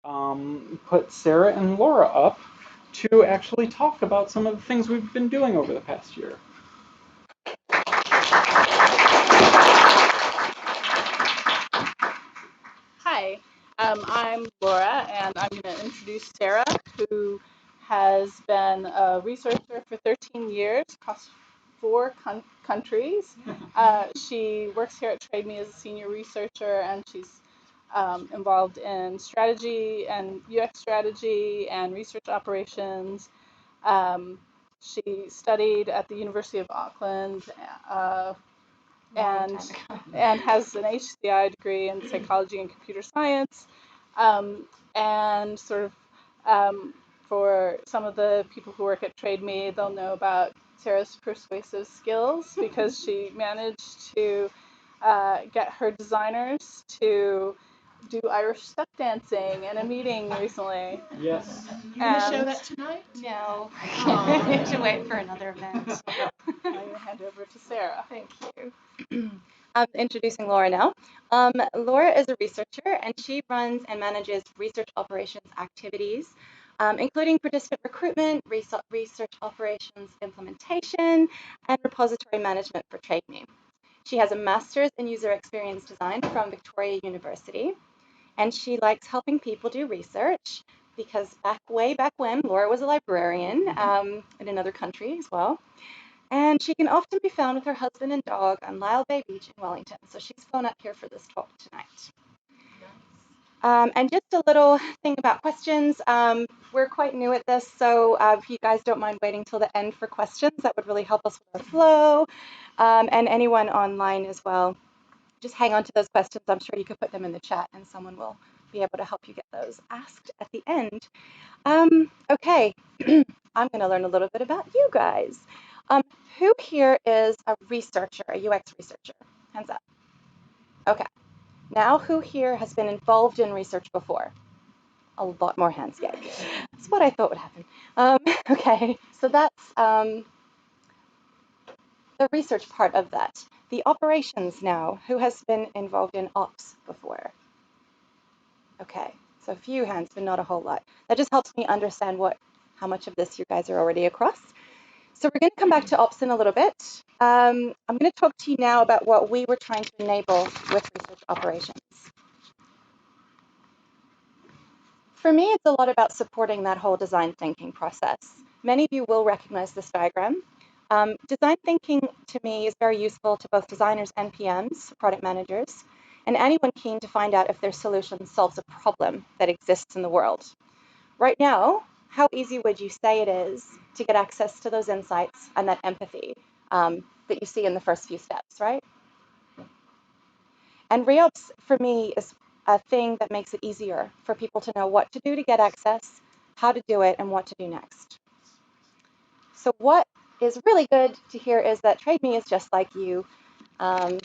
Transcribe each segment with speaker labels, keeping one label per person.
Speaker 1: put Sarah and Laura up to actually talk about some of the things we've been doing over the past year.
Speaker 2: Hi, I'm Laura, and I'm going to introduce Sarah, who has been a researcher for 13 years across four countries. She works here at Trademe as a senior researcher, and she's involved in strategy and UX strategy and research operations. Um, she studied at the University of Auckland, and has an HCI degree in psychology and computer science. And sort of for some of the people who work at Trademe, they'll know about Sarah's persuasive skills because she managed to get her designers to do Irish step dancing in a meeting recently.
Speaker 1: Yes.
Speaker 3: You going to show that tonight?
Speaker 4: No, I need to wait for another event.
Speaker 2: I'm going to hand over to Sarah.
Speaker 4: Thank you. I'm introducing Laura now. Laura is a researcher, and she runs and manages research operations activities, including participant recruitment, research operations implementation, and repository management for Trademe. She has a master's in user experience design from Victoria University, and she likes helping people do research because way back when, Laura was a librarian in another country as well. And she can often be found with her husband and dog on Lyle Bay Beach in Wellington. So she's flown up here for this talk tonight. And just a little thing about questions. We're quite new at this, so if you guys don't mind waiting till the end for questions, that would really help us with our flow. And anyone online as well, just hang on to those questions. I'm sure you could put them in the chat and someone will be able to help you get those asked at the end. Okay, I'm going to learn a little bit about you guys. Who here is a researcher, a UX researcher? Hands up. Okay. Now, who here has been involved in research before? A lot more hands, yay. That's what I thought would happen. Okay, so that's the research part of that. The operations now, who has been involved in ops before? Okay, so a few hands, but not a whole lot. That just helps me understand how much of this you guys are already across. So we're going to come back to ops in a little bit. I'm going to talk to you now about what we were trying to enable with research operations. For me, it's a lot about supporting that whole design thinking process. Many of you will recognize this diagram. Design thinking, to me, is very useful to both designers and PMs, product managers, and anyone keen to find out if their solution solves a problem that exists in the world. Right now, how easy would you say it is to get access to those insights and that empathy that you see in the first few steps, right? And reops, for me, is a thing that makes it easier for people to know what to do to get access, how to do it, and what to do next. So what is really good to hear is that Trademe is just like you. I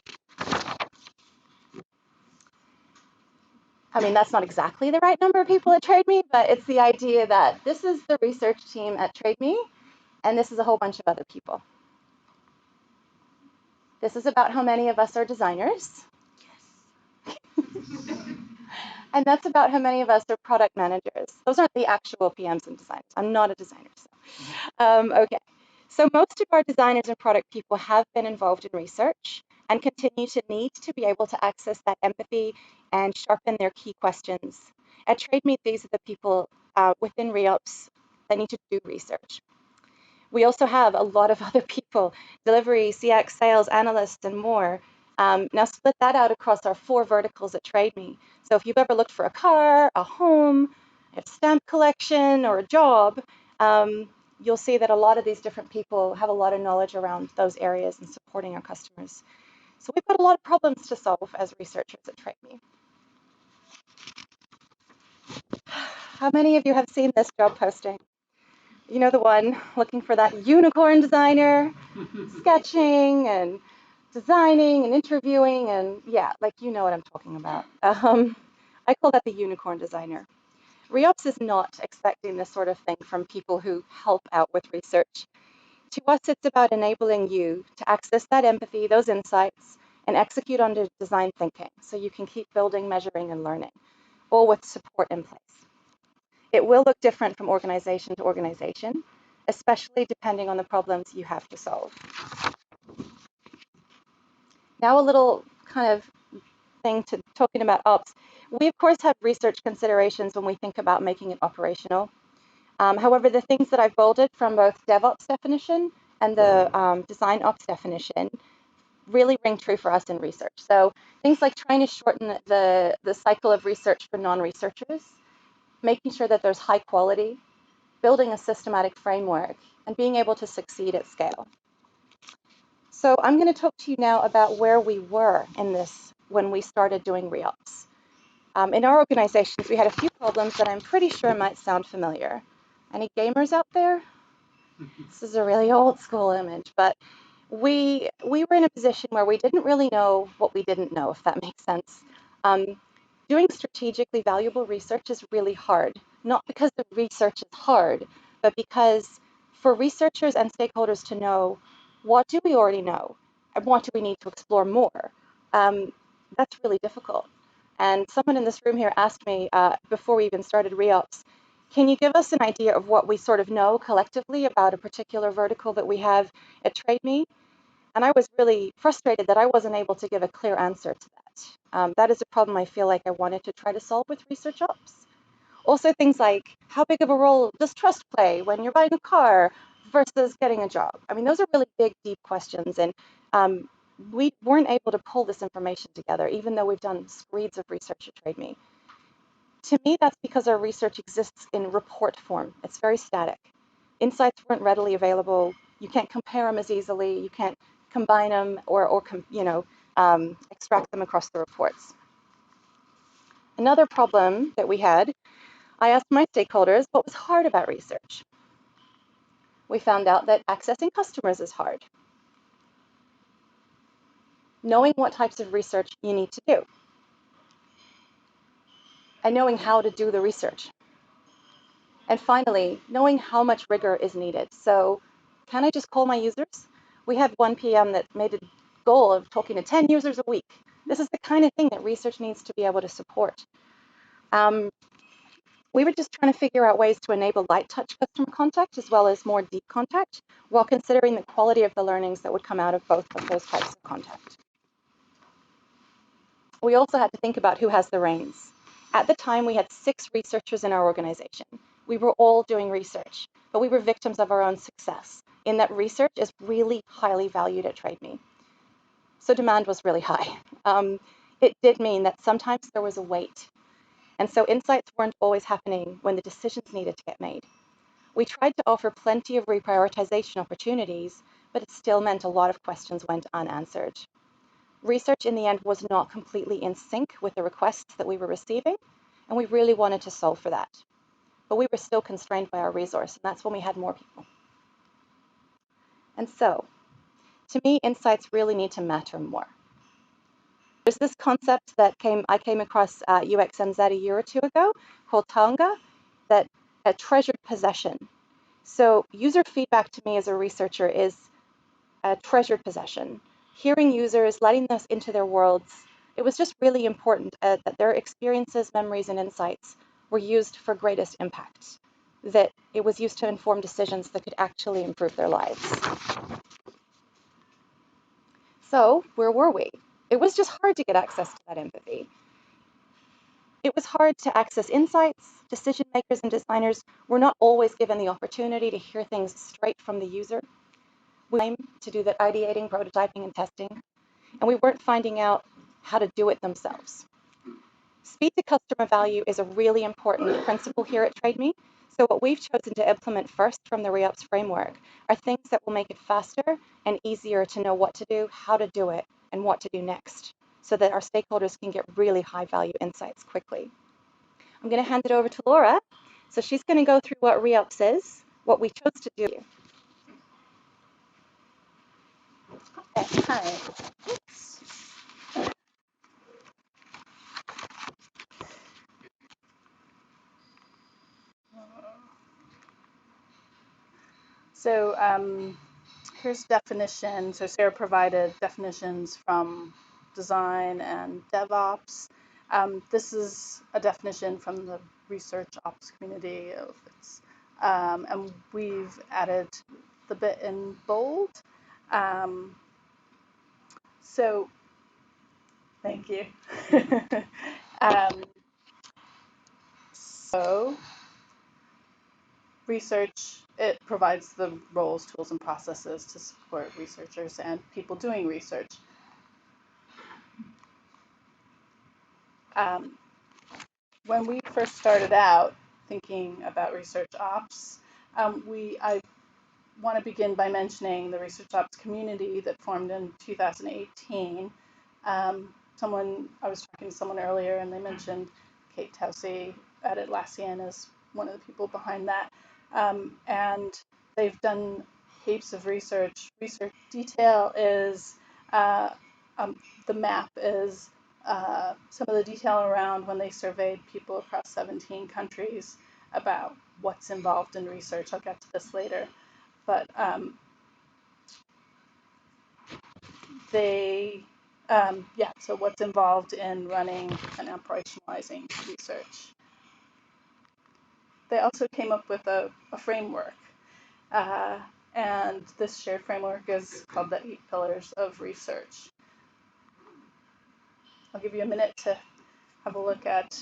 Speaker 4: mean, that's not exactly the right number of people at Trademe, but it's the idea that this is the research team at Trademe, and this is a whole bunch of other people. This is about how many of us are designers. Yes. And that's about how many of us are product managers. Those aren't the actual PMs and designers. I'm not a designer. Okay. So most of our designers and product people have been involved in research and continue to need to be able to access that empathy and sharpen their key questions. At Trademe, these are the people within reops that need to do research. We also have a lot of other people, delivery, CX, sales, analysts, and more. Now split that out across our 4 verticals at Trademe. So if you've ever looked for a car, a home, a stamp collection, or a job, you'll see that a lot of these different people have a lot of knowledge around those areas and supporting our customers. So we've got a lot of problems to solve as researchers at Trademe. How many of you have seen this job posting? You know, the one looking for that unicorn designer, sketching and designing and interviewing, and yeah, like you know what I'm talking about. I call that the unicorn designer. Reops is not expecting this sort of thing from people who help out with research. To us, it's about enabling you to access that empathy, those insights, and execute on design thinking so you can keep building, measuring, and learning, all with support in place. It will look different from organization to organization, especially depending on the problems you have to solve. Now a little kind of thing to talking about ops. We of course have research considerations when we think about making it operational. However, the things that I've bolded from both DevOps definition and the design ops definition really ring true for us in research. So things like trying to shorten the cycle of research for non-researchers, making sure that there's high quality, building a systematic framework, and being able to succeed at scale. So I'm going to talk to you now about where we were in this when we started doing re-ops. In our organizations, we had a few problems that I'm pretty sure might sound familiar. Any gamers out there? This is a really old school image, but we were in a position where we didn't really know what we didn't know, if that makes sense. Doing strategically valuable research is really hard, not because the research is hard, but because for researchers and stakeholders to know, what do we already know and what do we need to explore more? That's really difficult. And someone in this room here asked me before we even started re-ops, can you give us an idea of what we sort of know collectively about a particular vertical that we have at Trademe? And I was really frustrated that I wasn't able to give a clear answer to that. That is a problem I feel like I wanted to try to solve with research ops. Also things like, how big of a role does trust play when you're buying a car versus getting a job? I mean, those are really big, deep questions, and we weren't able to pull this information together, even though we've done screeds of research at Trademe. To me, that's because our research exists in report form. It's very static. Insights weren't readily available. You can't compare them as easily. You can't combine them or extract them across the reports. Another problem that we had, I asked my stakeholders what was hard about research. We found out that accessing customers is hard. Knowing what types of research you need to do. And knowing how to do the research. And finally, knowing how much rigor is needed. So can I just call my users? We have one PM that made a goal of talking to 10 users a week. This is the kind of thing that research needs to be able to support. We were just trying to figure out ways to enable light touch customer contact as well as more deep contact while considering the quality of the learnings that would come out of both of those types of contact. We also had to think about who has the reins. At the time, we had 6 researchers in our organization. We were all doing research, but we were victims of our own success in that research is really highly valued at Trademe. So demand was really high. It did mean that sometimes there was a wait. And so insights weren't always happening when the decisions needed to get made. We tried to offer plenty of reprioritization opportunities, but it still meant a lot of questions went unanswered. Research in the end was not completely in sync with the requests that we were receiving, and we really wanted to solve for that. But we were still constrained by our resource, and that's when we had more people. And so, to me, insights really need to matter more. There's this concept that I came across UXMZ a year or two ago called taonga, that a treasured possession. So user feedback to me as a researcher is a treasured possession. Hearing users, letting us into their worlds, it was just really important that their experiences, memories, and insights were used for greatest impact, that it was used to inform decisions that could actually improve their lives. So where were we? It was just hard to get access to that empathy. It was hard to access insights. Decision makers and designers were not always given the opportunity to hear things straight from the user. We were to do that ideating, prototyping, and testing, and we weren't finding out how to do it themselves. Speed to customer value is a really important principle here at Trademe. So what we've chosen to implement first from the re-ops framework are things that will make it faster and easier to know what to do, how to do it, and what to do next, so that our stakeholders can get really high value insights quickly. I'm going to hand it over to Laura. So she's going to go through what re-ops is, what we chose to do.
Speaker 2: Okay, hi. Oops. So here's definition. So Sarah provided definitions from design and DevOps. This is a definition from the research ops community. And we've added the bit in bold. So thank you. um, so research, it provides the roles, tools, and processes to support researchers and people doing research. When we first started out thinking about research ops, I want to begin by mentioning the research ops community that formed in 2018. I was talking to someone earlier, and they mentioned Kate Towsey at Atlassian as one of the people behind that. And they've done heaps of research. Research detail is the map is some of the detail around when they surveyed people across 17 countries about what's involved in research. I'll get to this later. But so what's involved in running and operationalizing research. They also came up with a framework, and this shared framework is called the 8 Pillars of Research. I'll give you a minute to have a look at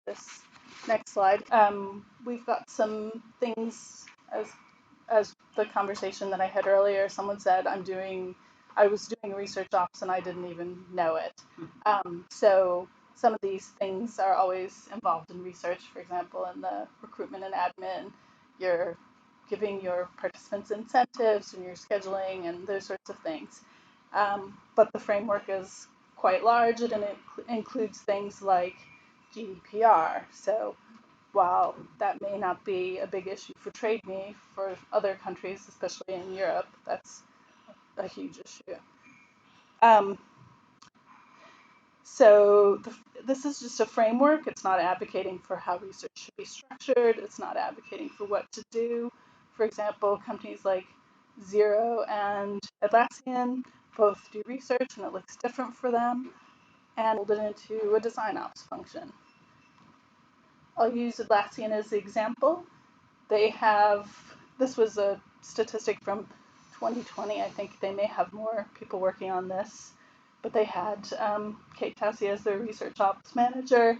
Speaker 2: this next slide. We've got some things as the conversation that I had earlier. Someone said I was doing research ops and I didn't even know it. So some of these things are always involved in research. For example, in the recruitment and admin, you're giving your participants incentives and you're scheduling and those sorts of things. But the framework is quite large and it includes things like GDPR. So while that may not be a big issue for Trademe, for other countries, especially in Europe, that's a huge issue. This is just a framework. It's not advocating for how research should be structured. It's not advocating for what to do. For example, companies like Xero and Atlassian both do research and it looks different for them, and fold it into a design ops function. I'll use Atlassian as the example. This was a statistic from 2020. I think they may have more people working on this, but they had Kate Towsey as their research ops manager,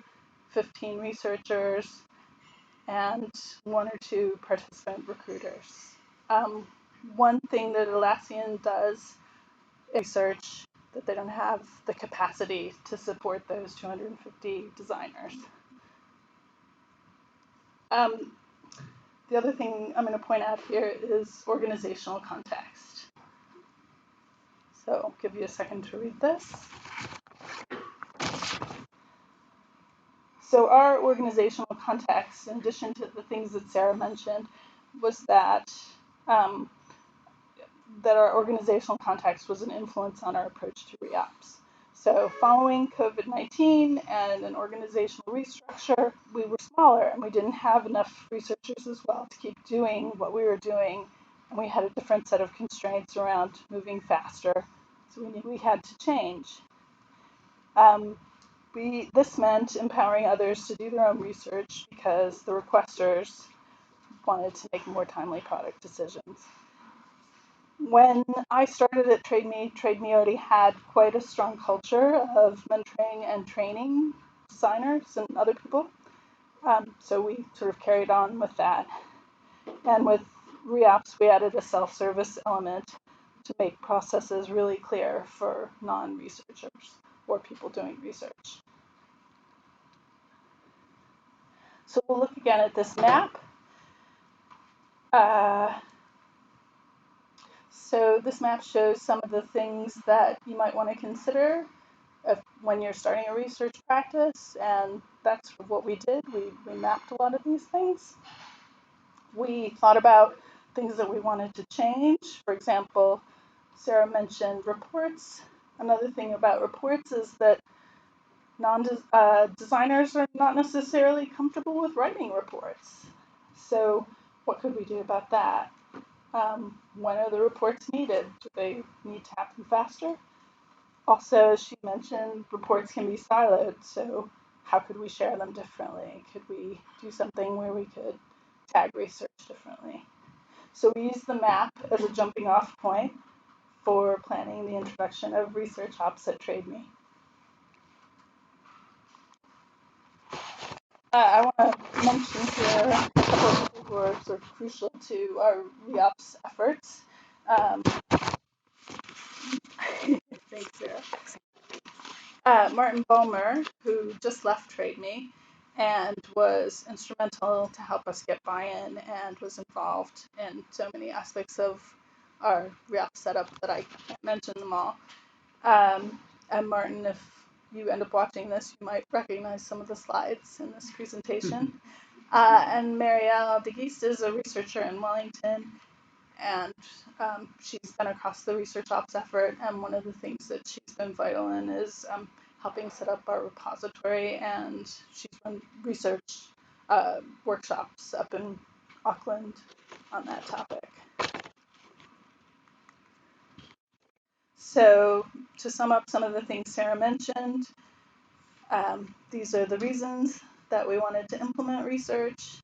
Speaker 2: 15 researchers, and 1 or 2 participant recruiters. One thing that Atlassian does is research that they don't have the capacity to support those 250 designers. The other thing I'm going to point out here is organizational context. So I'll give you a second to read this. So our organizational context, in addition to the things that Sarah mentioned, was that our organizational context was an influence on our approach to re-ops. So following COVID-19 and an organizational restructure, we were smaller and we didn't have enough researchers as well to keep doing what we were doing. And we had a different set of constraints around moving faster. So we knew we had to change. This meant empowering others to do their own research because the requesters wanted to make more timely product decisions. When I started at Trademe already had quite a strong culture of mentoring and training designers and other people. So we sort of carried on with that. And with re-ops, we added a self-service element to make processes really clear for non-researchers or people doing research. So we'll look again at this map. So this map shows some of the things that you might want to consider when you're starting a research practice, and that's what we did. We mapped a lot of these things. We thought about things that we wanted to change. For example, Sarah mentioned reports. Another thing about reports is that designers are not necessarily comfortable with writing reports. So what could we do about that? When are the reports needed? Do they need to happen faster? Also, as she mentioned, reports can be siloed. So how could we share them differently? Could we do something where we could tag research differently? So we use the map as a jumping off point for planning the introduction of research ops at Trademe. I want to mention here a couple of people who are sort of crucial to our re-ops efforts. Thanks, Sarah. Martin Bomer, who just left Trademe and was instrumental to help us get buy-in and was involved in so many aspects of our re-ops setup that I can't mention them all. And Martin, if you end up watching this, you might recognize some of the slides in this presentation. And Marielle de Geest is a researcher in Wellington, and she's been across the research ops effort, and one of the things that she's been vital in is helping set up our repository, and she's run research workshops up in Auckland on that topic. So to sum up some of the things Sarah mentioned, these are the reasons that we wanted to implement research: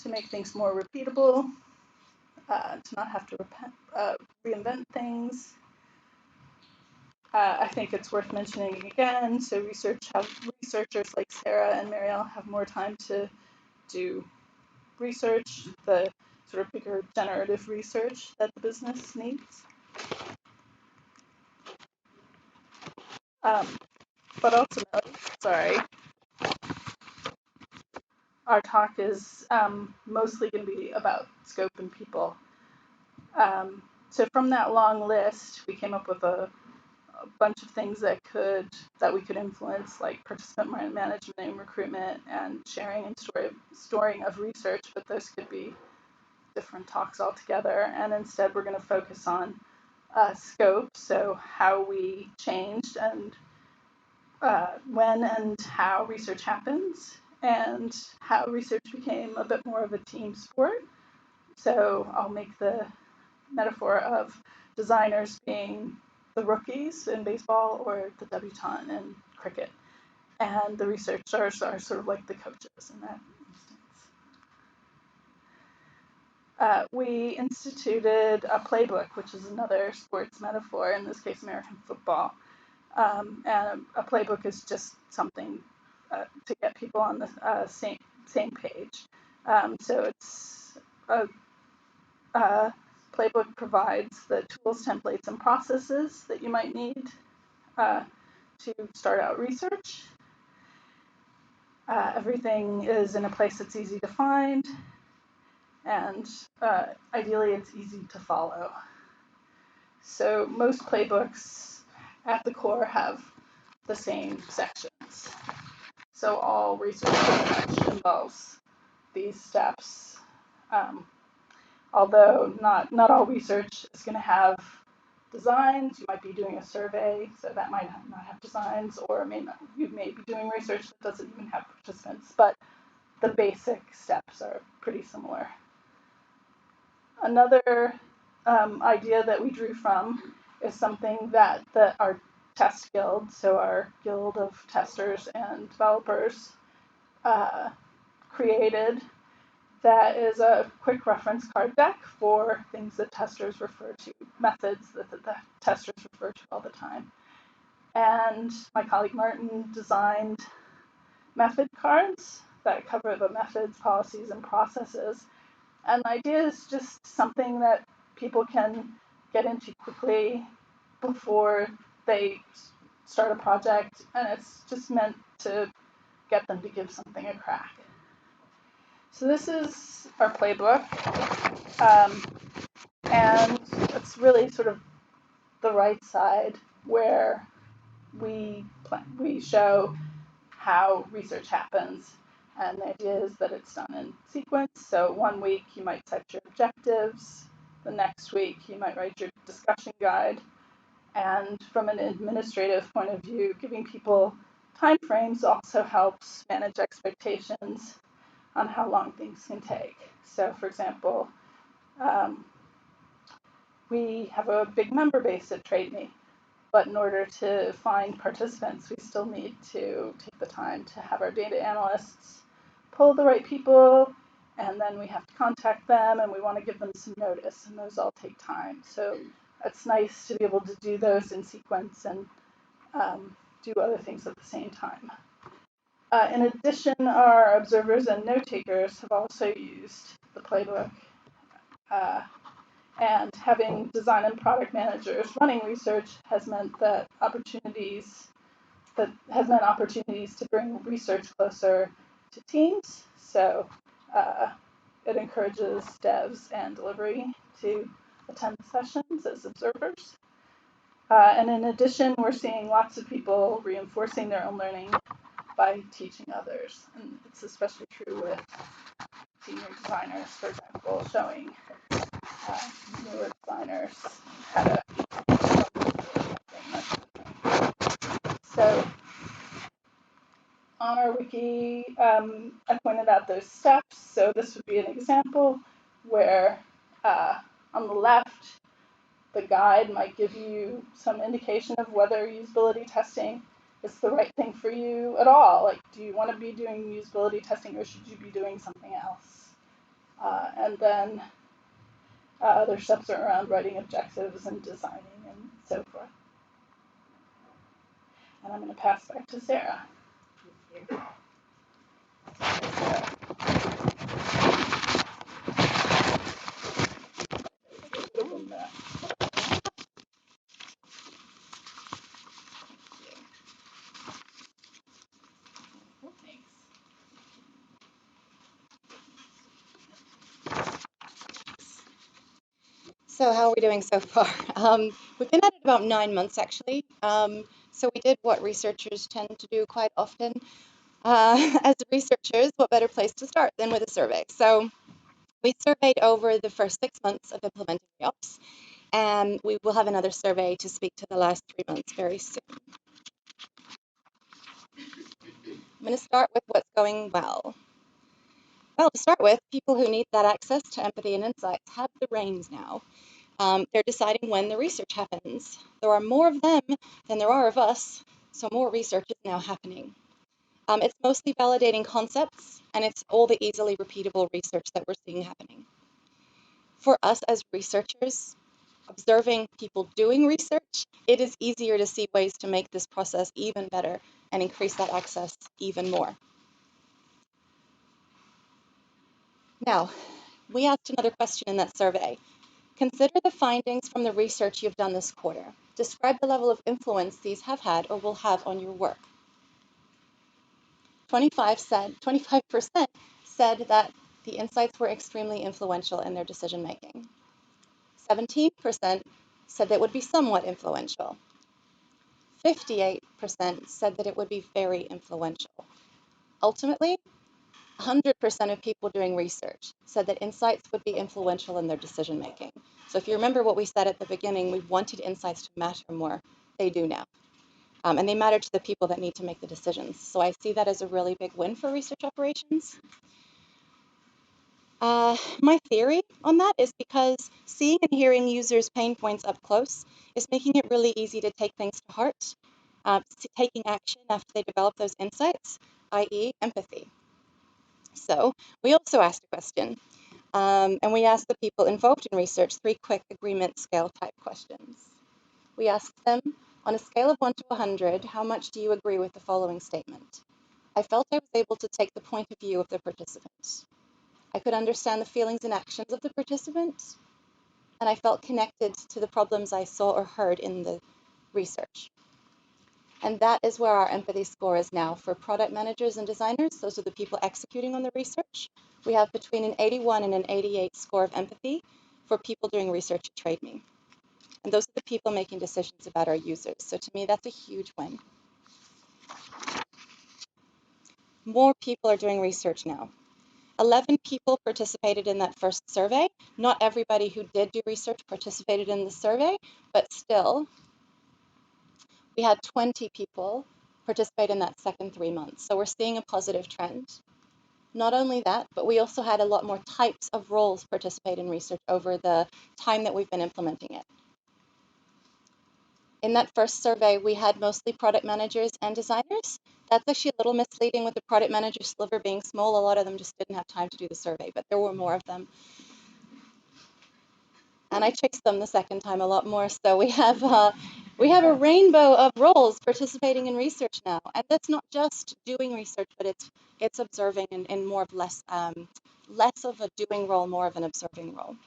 Speaker 2: to make things more repeatable, to not have to reinvent things. I think it's worth mentioning again, so researchers like Sarah and Marielle have more time to do research, the sort of bigger generative research that the business needs. But ultimately, our talk is mostly going to be about scope and people. So from that long list, we came up with a bunch of things that we could influence, like participant management and recruitment and sharing and storing of research, but those could be different talks altogether. And instead, we're going to focus on scope, so how we changed and when and how research happens, and how research became a bit more of a team sport. So I'll make the metaphor of designers being the rookies in baseball or the debutante in cricket, and the researchers are sort of like the coaches in that instance. We instituted a playbook, which is another sports metaphor, in this case American football. And a playbook is just something to get people on the same page. So it's a playbook provides the tools, templates, and processes that you might need to start out research. Everything is in a place that's easy to find, and ideally it's easy to follow. So most playbooks at the core have the same sections. So all research pretty much involves these steps. Although not all research is going to have designs. You might be doing a survey, so that might not have designs, or you may be doing research that doesn't even have participants, but the basic steps are pretty similar. Another idea that we drew from is something that our test guild, so our guild of testers and developers, created, that is a quick reference card deck for things that testers refer to, methods that the testers refer to all the time. And my colleague Martin designed method cards that cover the methods, policies, and processes. And the idea is just something that people can get into quickly before they start a project, and it's just meant to get them to give something a crack. So this is our playbook, and it's really sort of the right side where we show how research happens, and the idea is that it's done in sequence. So 1 week you might set your objectives, the next week you might write your discussion guide, and from an administrative point of view, giving people time frames also helps manage expectations on how long things can take. So for example, we have a big member base at Trademe. but in order to find participants, we still need to take the time to have our data analysts pull the right people, and then we have to contact them, and we want to give them some notice, and those all take time. So it's nice to be able to do those in sequence and do other things at the same time. In addition, our observers and note takers have also used the playbook, and having design and product managers running research has meant opportunities to bring research closer to teams. So it encourages devs and delivery to attend sessions as observers. And in addition, we're seeing lots of people reinforcing their own learning by teaching others. And it's especially true with senior designers, for example, showing newer designers how to. So on our wiki, I pointed out those steps. So this would be an example where on the left, the guide might give you some indication of whether usability testing is the right thing for you at all. Like, do you want to be doing usability testing, or should you be doing something else? And then other steps are around writing objectives and designing and so forth. And I'm going to pass back to Sarah.
Speaker 4: So how are we doing so far? We've been at it about 9 months, actually. So we did what researchers tend to do quite often. As researchers, what better place to start than with a survey? So we surveyed over the first 6 months of implementing the ops, and we will have another survey to speak to the last 3 months very soon. I'm going to start with what's going well. Well, to start with, people who need that access to empathy and insights have the reins now. They're deciding when the research happens. There are more of them than there are of us, so more research is now happening. It's mostly validating concepts, and it's all the easily repeatable research that we're seeing happening. For us as researchers, observing people doing research, it is easier to see ways to make this process even better and increase that access even more. Now, we asked another question in that survey. Consider the findings from the research you've done this quarter. Describe the level of influence these have had or will have on your work. 25% said that the insights were extremely influential in their decision making. 17% said that it would be somewhat influential. 58% said that it would be very influential. Ultimately, 100% of people doing research said that insights would be influential in their decision making. So if you remember what we said at the beginning, we wanted insights to matter more. They do now. And they matter to the people that need to make the decisions. So I see that as a really big win for research operations. My theory on that is because seeing and hearing users' pain points up close is making it really easy to take things to heart, taking action after they develop those insights, i.e. empathy. So we also asked a question, and we asked the people involved in research 3 quick agreement scale type questions. We asked them, on a scale of 1 to 100, how much do you agree with the following statement? I felt I was able to take the point of view of the participants. I could understand the feelings and actions of the participants, and I felt connected to the problems I saw or heard in the research. And that is where our empathy score is now for product managers and designers. Those are the people executing on the research. We have between an 81 and an 88 score of empathy for people doing research at Trademe. And those are the people making decisions about our users. So to me, that's a huge win. More people are doing research now. 11 people participated in that first survey. Not everybody who did do research participated in the survey, but still, we had 20 people participate in that second 3 months. So we're seeing a positive trend. Not only that, but we also had a lot more types of roles participate in research over the time that we've been implementing it. In that first survey, we had mostly product managers and designers. That's actually a little misleading with the product manager sliver being small. A lot of them just didn't have time to do the survey, but there were more of them. And I fixed them the second time a lot more. So we have a rainbow of roles participating in research now, and that's not just doing research, but it's observing and more of less of a doing role, more of an observing role.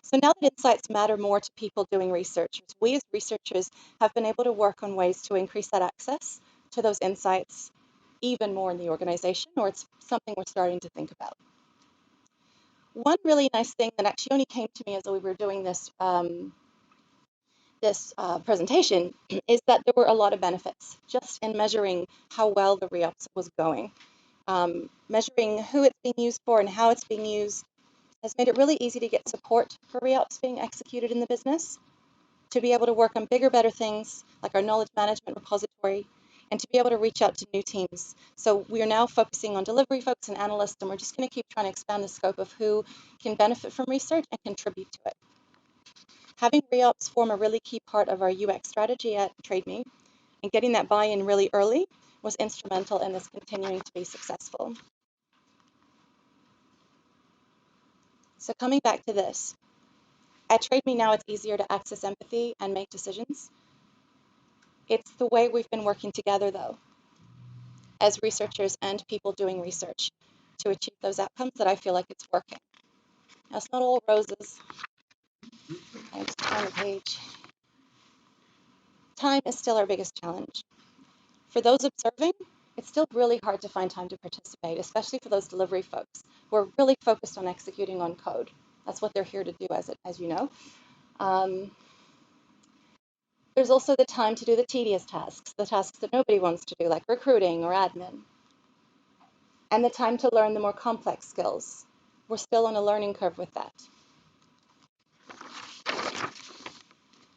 Speaker 4: So now that insights matter more to people doing research, we as researchers have been able to work on ways to increase that access to those insights even more in the organization, or it's something we're starting to think about. One really nice thing that actually only came to me as we were doing this presentation is that there were a lot of benefits just in measuring how well the re-ups was going. Measuring who it's being used for and how it's being used has made it really easy to get support for re-ups being executed in the business, to be able to work on bigger, better things like our knowledge management repository, and to be able to reach out to new teams. So we are now focusing on delivery folks and analysts, and we're just going to keep trying to expand the scope of who can benefit from research and contribute to it. Having re-ups form a really key part of our UX strategy at Trademe, and getting that buy-in really early was instrumental in this continuing to be successful. So coming back to this, at Trademe now it's easier to access empathy and make decisions. It's the way we've been working together, though, as researchers and people doing research to achieve those outcomes that I feel like it's working. Now, it's not all roses. I'm just on the page. Time is still our biggest challenge. For those observing, it's still really hard to find time to participate, especially for those delivery folks who are really focused on executing on code. That's what they're here to do, as you know. There's also the time to do the tedious tasks, the tasks that nobody wants to do, like recruiting or admin. And the time to learn the more complex skills. We're still on a learning curve with that.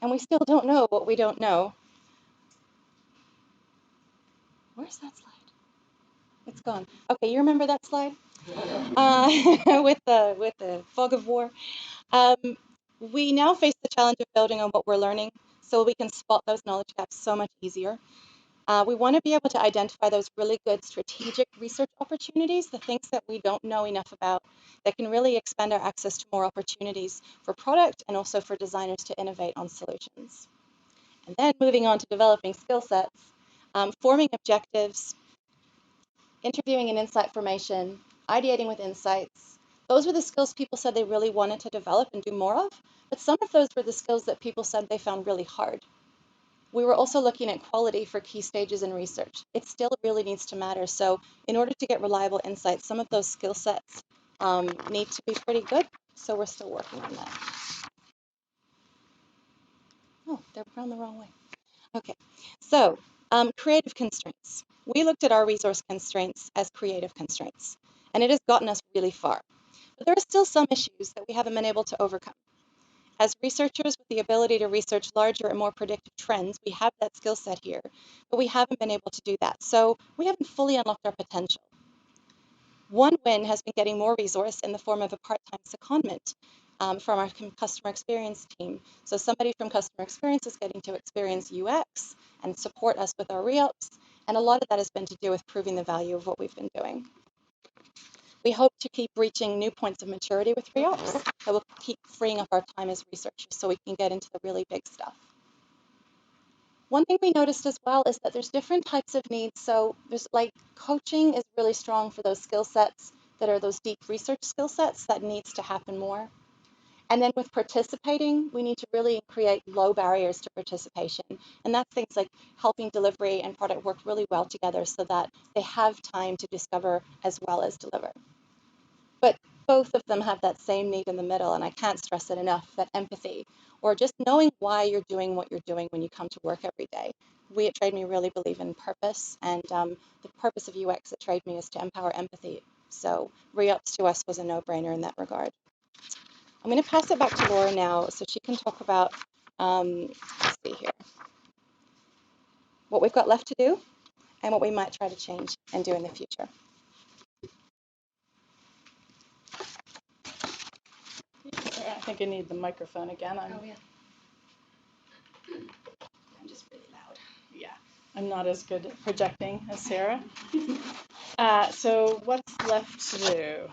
Speaker 4: And we still don't know what we don't know. Where's that slide? It's gone. Okay, you remember that slide? With the fog of war. We now face the challenge of building on what we're learning so we can spot those knowledge gaps so much easier. We want to be able to identify those really good strategic research opportunities, the things that we don't know enough about that can really expand our access to more opportunities for product and also for designers to innovate on solutions. And then moving on to developing skill sets, forming objectives, interviewing and insight formation, ideating with insights. Those were the skills people said they really wanted to develop and do more of, but some of those were the skills that people said they found really hard. We were also looking at quality for key stages in research. It still really needs to matter. So in order to get reliable insights, some of those skill sets need to be pretty good. So we're still working on that. Oh, they're run the wrong way. Okay, so creative constraints. We looked at our resource constraints as creative constraints, and it has gotten us really far. But there are still some issues that we haven't been able to overcome. As researchers with the ability to research larger and more predictive trends, we have that skill set here, but we haven't been able to do that. So we haven't fully unlocked our potential. One win has been getting more resource in the form of a part-time secondment from our customer experience team. So somebody from customer experience is getting to experience UX and support us with our re-ups, and a lot of that has been to do with proving the value of what we've been doing. We hope to keep reaching new points of maturity with re-ups that will keep freeing up our time as researchers so we can get into the really big stuff. One thing we noticed as well is that there's different types of needs. So there's like coaching is really strong for those skill sets that are those deep research skill sets that needs to happen more. And then with participating, we need to really create low barriers to participation. And that's things like helping delivery and product work really well together so that they have time to discover as well as deliver. But both of them have that same need in the middle, and I can't stress it enough, that empathy, or just knowing why you're doing what you're doing when you come to work every day. We at Trademe really believe in purpose, and the purpose of UX at Trademe is to empower empathy. So re-ups to us was a no-brainer in that regard. I'm going to pass it back to Laura now so she can talk about, let's see here, what we've got left to do and what we might try to change and do in the future.
Speaker 2: I think I need the microphone again.
Speaker 4: Oh, yeah.
Speaker 2: I'm not as good at projecting as Sarah. So what's left to do?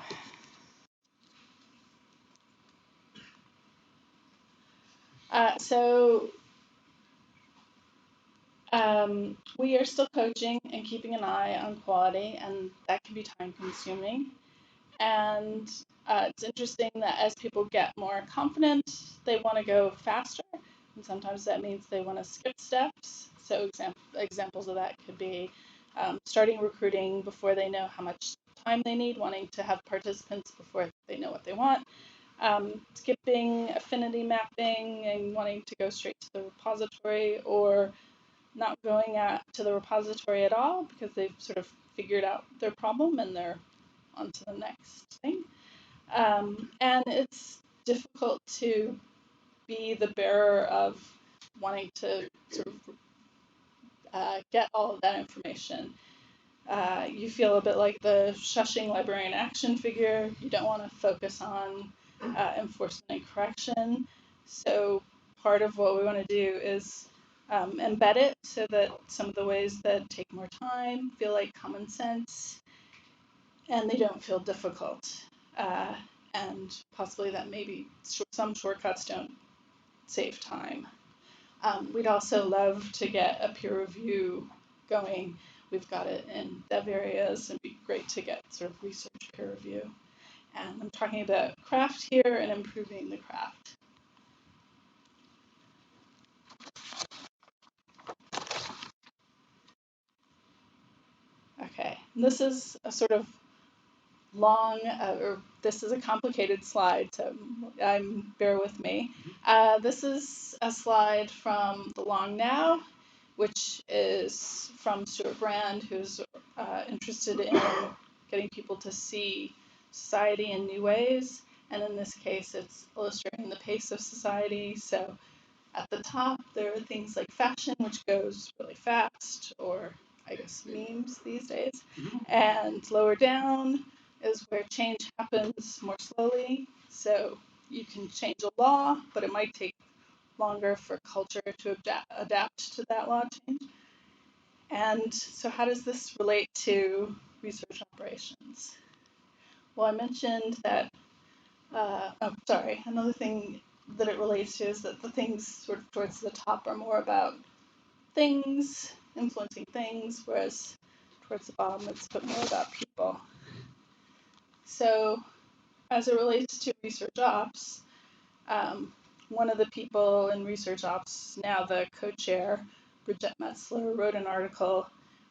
Speaker 2: We are still coaching and keeping an eye on quality, and that can be time consuming. And it's interesting that as people get more confident, they want to go faster. And sometimes that means they want to skip steps. So examples of that could be starting recruiting before they know how much time they need, wanting to have participants before they know what they want, skipping affinity mapping and wanting to go straight to the repository, or not going to the repository at all because they've sort of figured out their problem and they're on to the next thing. And it's difficult to be the bearer of wanting to sort of get all of that information. You feel a bit like the shushing librarian action figure. You don't want to focus on enforcement and correction. So part of what we want to do is embed it so that some of the ways that take more time feel like common sense and they don't feel difficult. And possibly that maybe some shortcuts don't save time. We'd also love to get a peer review going. We've got it in dev areas, and it'd be great to get sort of research peer review. And I'm talking about craft here and improving the craft. Okay, and this is a sort of long, or this is a complicated slide, so bear with me. This is a slide from The Long Now, which is from Stuart Brand, who's interested in getting people to see society in new ways. And in this case, it's illustrating the pace of society. So at the top, there are things like fashion, which goes really fast, or I guess memes these days. And lower down is where change happens more slowly. So you can change a law, but it might take longer for culture to adapt to that law change. And so how does this relate to research operations? Well, I mentioned that, another thing that it relates to is that the things sort of towards the top are more about things, influencing things, whereas towards the bottom it's a bit more about people. So as it relates to research ops, one of the people in research ops, now the co-chair, Bridget Metzler, wrote an article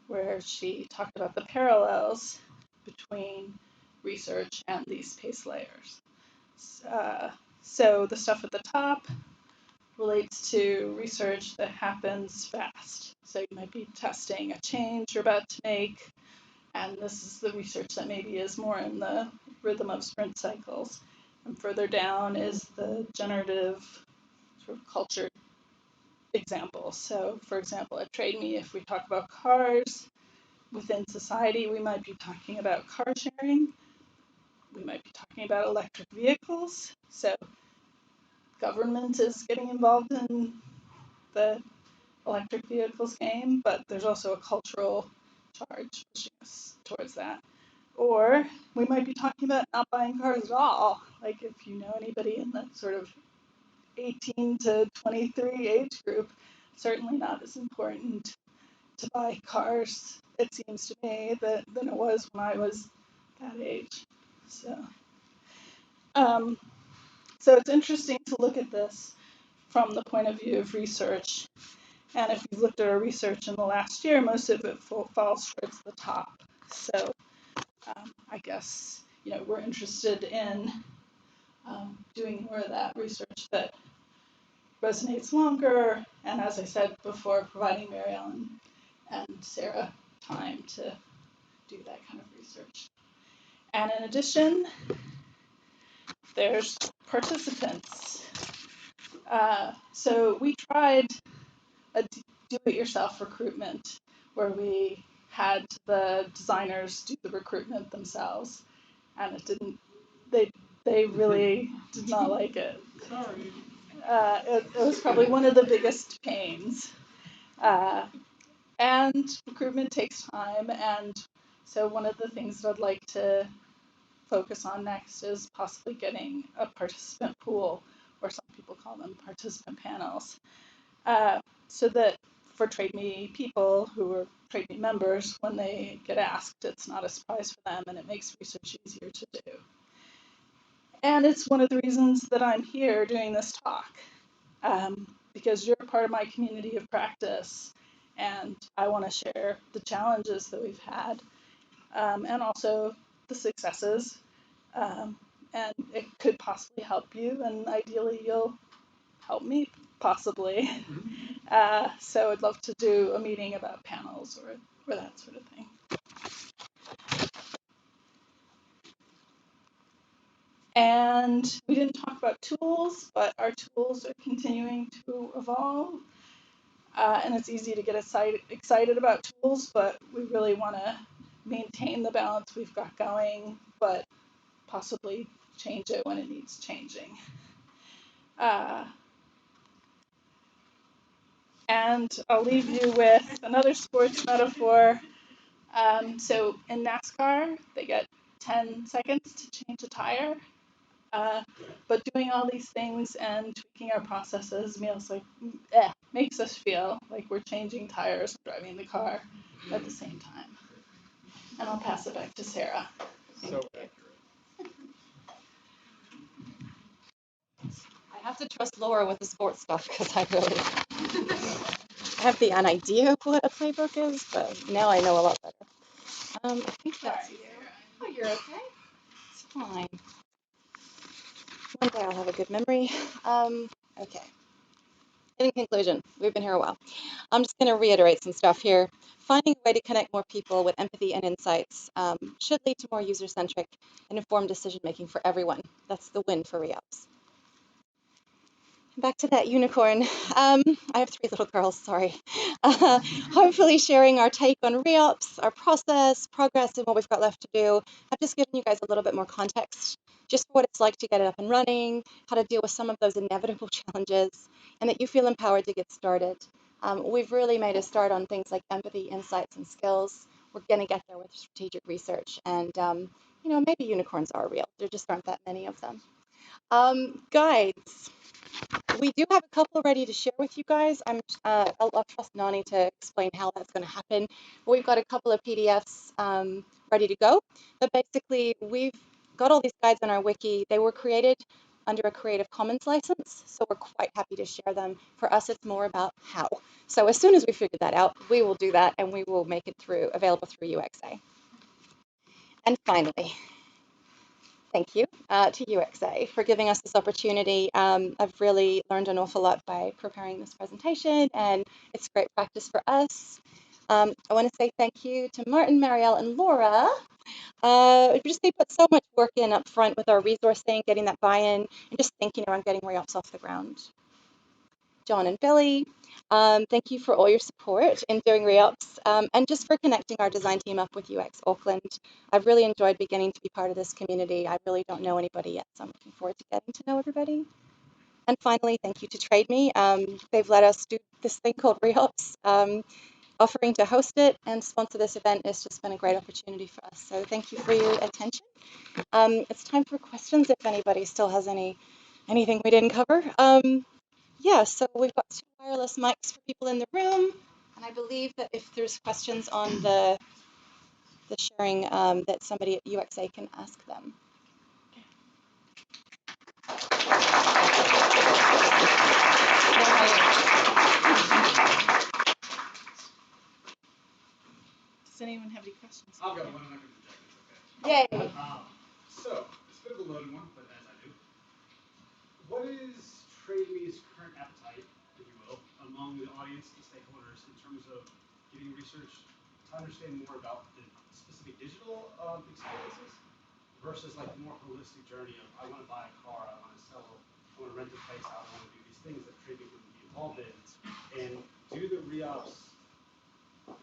Speaker 2: where she talked about the parallels between research and these pace layers. So the stuff at the top relates to research that happens fast. So you might be testing a change you're about to make, and this is the research that maybe is more in the rhythm of sprint cycles. And further down is the generative sort of culture example. So for example, at Trademe, if we talk about cars within society, we might be talking about car sharing. We might be talking about electric vehicles. So government is getting involved in the electric vehicles game, but there's also a cultural charge pushing us towards that. Or we might be talking about not buying cars at all. Like if you know anybody in that sort of 18 to 23 age group, certainly not as important to buy cars, it seems to me, than it was when I was that age. So it's interesting to look at this from the point of view of research. And if you've looked at our research in the last year, most of it falls towards the top. So I guess we're interested in doing more of that research that resonates longer, and as I said before, providing Mary Ellen and Sarah time to do that kind of research. And in addition, there's participants. So we tried a do-it-yourself recruitment where we had the designers do the recruitment themselves, and it didn't. They really did not like it. Sorry. It was probably one of the biggest pains. And recruitment takes time, and so one of the things that I'd like to focus on next is possibly getting a participant pool, or some people call them participant panels, so that for Trademe people who are Trademe members, when they get asked, it's not a surprise for them, and it makes research easier to do. And it's one of the reasons that I'm here doing this talk, because you're part of my community of practice, and I want to share the challenges that we've had, and also the successes, and it could possibly help you, and ideally you'll help me, possibly. So I'd love to do a meeting about panels or that sort of thing. And we didn't talk about tools, but our tools are continuing to evolve. And it's easy to get excited about tools, but we really want to maintain the balance we've got going, but possibly change it when it needs changing. And I'll leave you with another sports metaphor. So in NASCAR, they get 10 seconds to change a tire. But doing all these things and tweaking our processes makes us feel like we're changing tires and driving the car at the same time. And I'll pass it back to Sarah.
Speaker 1: So accurate.
Speaker 4: I have to trust Laura with the sports stuff because I have an idea of what a playbook is, but now I know a lot better. I think that's you. Oh, you're okay. It's fine. One day I'll have a good memory. Okay. In conclusion, we've been here a while. I'm just going to reiterate some stuff here. Finding a way to connect more people with empathy and insights should lead to more user-centric and informed decision-making for everyone. That's the win for re-ups. Back to that unicorn. I have 3 little girls, sorry. Hopefully sharing our take on re-ups, our process, progress, and what we've got left to do. I've just given you guys a little bit more context, just what it's like to get it up and running, how to deal with some of those inevitable challenges, and that you feel empowered to get started. We've really made a start on things like empathy, insights, and skills. We're going to get there with strategic research, and maybe unicorns are real. There just aren't that many of them. Guides. We do have a couple ready to share with you guys. I'll trust Nani to explain how that's going to happen. We've got a couple of PDFs ready to go. But basically, we've got all these guides on our wiki. They were created under a Creative Commons license, so we're quite happy to share them. For us, it's more about how. So as soon as we figure that out, we will do that, and we will make it available through UXA. And finally, thank you to UXA for giving us this opportunity. I've really learned an awful lot by preparing this presentation, and it's great practice for us. I want to say thank you to Martin, Marielle, and Laura. They put so much work in up front with our resourcing, getting that buy-in, and just thinking around getting re-ups off the ground. John and Billy, thank you for all your support in doing re-ups and just for connecting our design team up with UX Auckland. I've really enjoyed beginning to be part of this community. I really don't know anybody yet, so I'm looking forward to getting to know everybody. And finally, thank you to Trademe. They've let us do this thing called re-ups. Offering to host it and sponsor this event has just been a great opportunity for us. So thank you for your attention. It's time for questions if anybody still has anything we didn't cover. Yeah, so we've got 2 wireless mics for people in the room, and I believe that if there's questions on the sharing, that somebody at UXA can ask them.
Speaker 2: Does anyone have any questions?
Speaker 3: I've got one, and I can project it, okay?
Speaker 4: Yay!
Speaker 3: So, it's a bit of a loaded one, but as I do. What is Trademe's current appetite, if you will, among the audience and stakeholders in terms of getting research to understand more about the specific digital experiences versus like the more holistic journey of I want to buy a car, I want to sell, I want to rent a place out, I want to do these things that Trademe would be involved in, and do the re-ops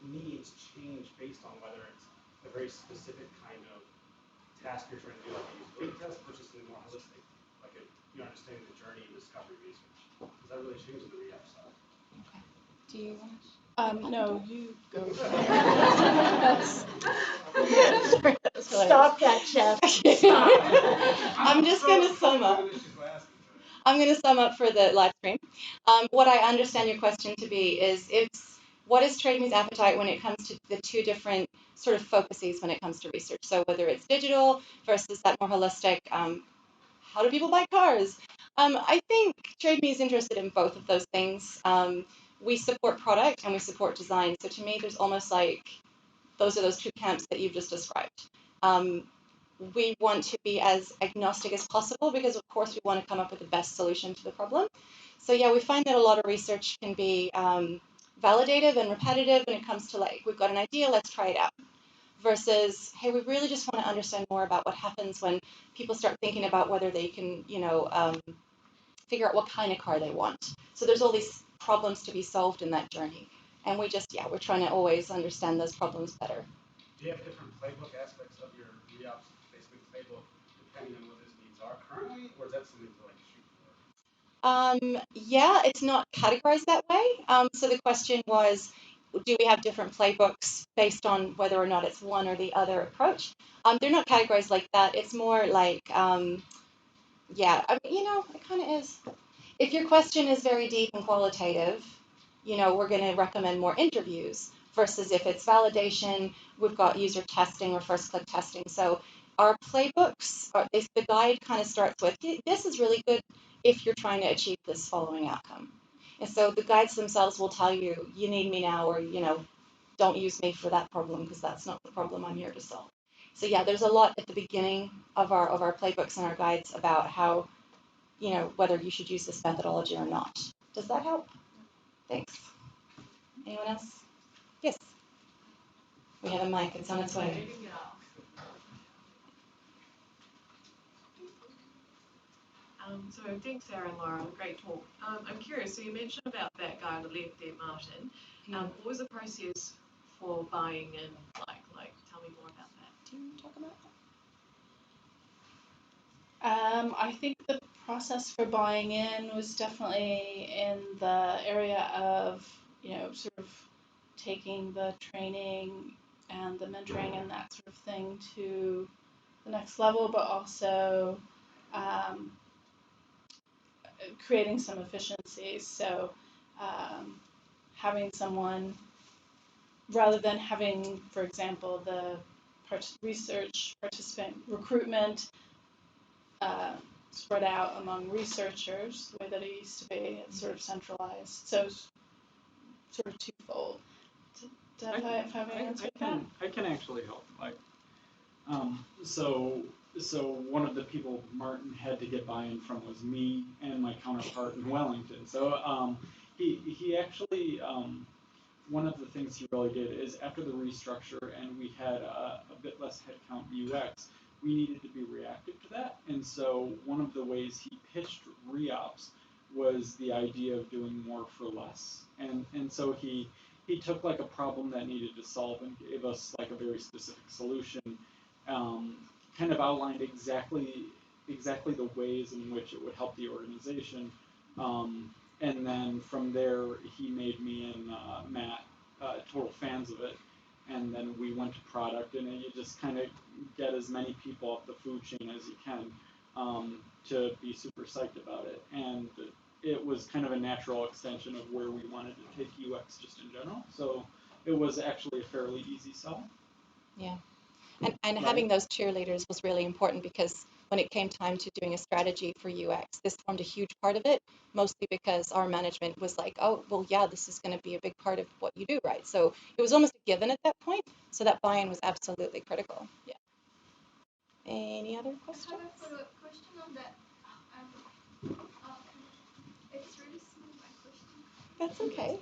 Speaker 3: needs change based on whether it's a very specific kind of task you're trying to do, like a usability test, versus something more holistic, like you understanding the journey and discovery research. Does that really change in the re-up side?
Speaker 4: Do you want to?
Speaker 2: No, you go. That's,
Speaker 4: Sorry, that was hilarious.
Speaker 2: stop that, Jeff. Stop.
Speaker 4: I'm just going to sum up. I'm going to sum up for the live stream. What I understand your question to be is what is Trademe's appetite when it comes to the two different sort of focuses when it comes to research? So whether it's digital versus that more holistic, how do people buy cars? I think Trademe is interested in both of those things. We support product and we support design. So to me, there's almost like those are those two camps that you've just described. We want to be as agnostic as possible because, of course, we want to come up with the best solution to the problem. So yeah, we find that a lot of research can be validative and repetitive when it comes to like, we've got an idea, let's try it out. Versus, hey, we really just want to understand more about what happens when people start thinking about whether they can, figure out what kind of car they want. So there's all these problems to be solved in that journey. And we're trying to always understand those problems better.
Speaker 3: Do you have different playbook aspects of your re-ops Facebook playbook depending on what those needs are currently, or is that something to like shoot for?
Speaker 4: Yeah, it's not categorized that way. So the question was, do we have different playbooks based on whether or not it's one or the other approach? They're not categorized like that. It's more like, it kind of is. If your question is very deep and qualitative, we're going to recommend more interviews versus if it's validation, we've got user testing or first click testing. So our playbooks, the guide kind of starts with, this is really good if you're trying to achieve this following outcome. And so the guides themselves will tell you, you need me now, or, don't use me for that problem because that's not the problem I'm here to solve. So yeah, there's a lot at the beginning of our playbooks and our guides about how, whether you should use this methodology or not. Does that help? Thanks. Anyone else? Yes. We have a mic. It's on its way.
Speaker 5: So thanks, Sarah and Laura. Great talk. I'm curious. So you mentioned about that guy on the left there, Martin. What was the process for buying in? Like, tell me more about that.
Speaker 4: Do you want to talk about that?
Speaker 2: I think the process for buying in was definitely in the area of, sort of taking the training and the mentoring and that sort of thing to the next level, but also creating some efficiencies. So having someone, rather than having, for example, the research participant recruitment spread out among researchers the way that it used to be, it's sort of centralized. So it's sort of twofold. If I may answer that?
Speaker 1: I can actually help. So one of the people Martin had to get buy-in from was me and my counterpart in Wellington. So he actually one of the things he really did is after the restructure and we had a bit less headcount UX, we needed to be reactive to that. And so one of the ways he pitched re-ops was the idea of doing more for less. And so he took like a problem that needed to solve and gave us like a very specific solution. Kind of outlined exactly the ways in which it would help the organization. And then from there, he made me and Matt total fans of it. And then we went to product, and then you just kind of get as many people up the food chain as you can to be super psyched about it. And it was kind of a natural extension of where we wanted to take UX just in general. So it was actually a fairly easy sell.
Speaker 4: Yeah. And having those cheerleaders was really important because when it came time to doing a strategy for UX, this formed a huge part of it, mostly because our management was like, oh, well, yeah, this is going to be a big part of what you do, right? So it was almost a given at that point. So that buy-in was absolutely critical. Yeah. Any other questions?
Speaker 6: I have a follow-up question on that. It's really small, my question.
Speaker 4: That's okay.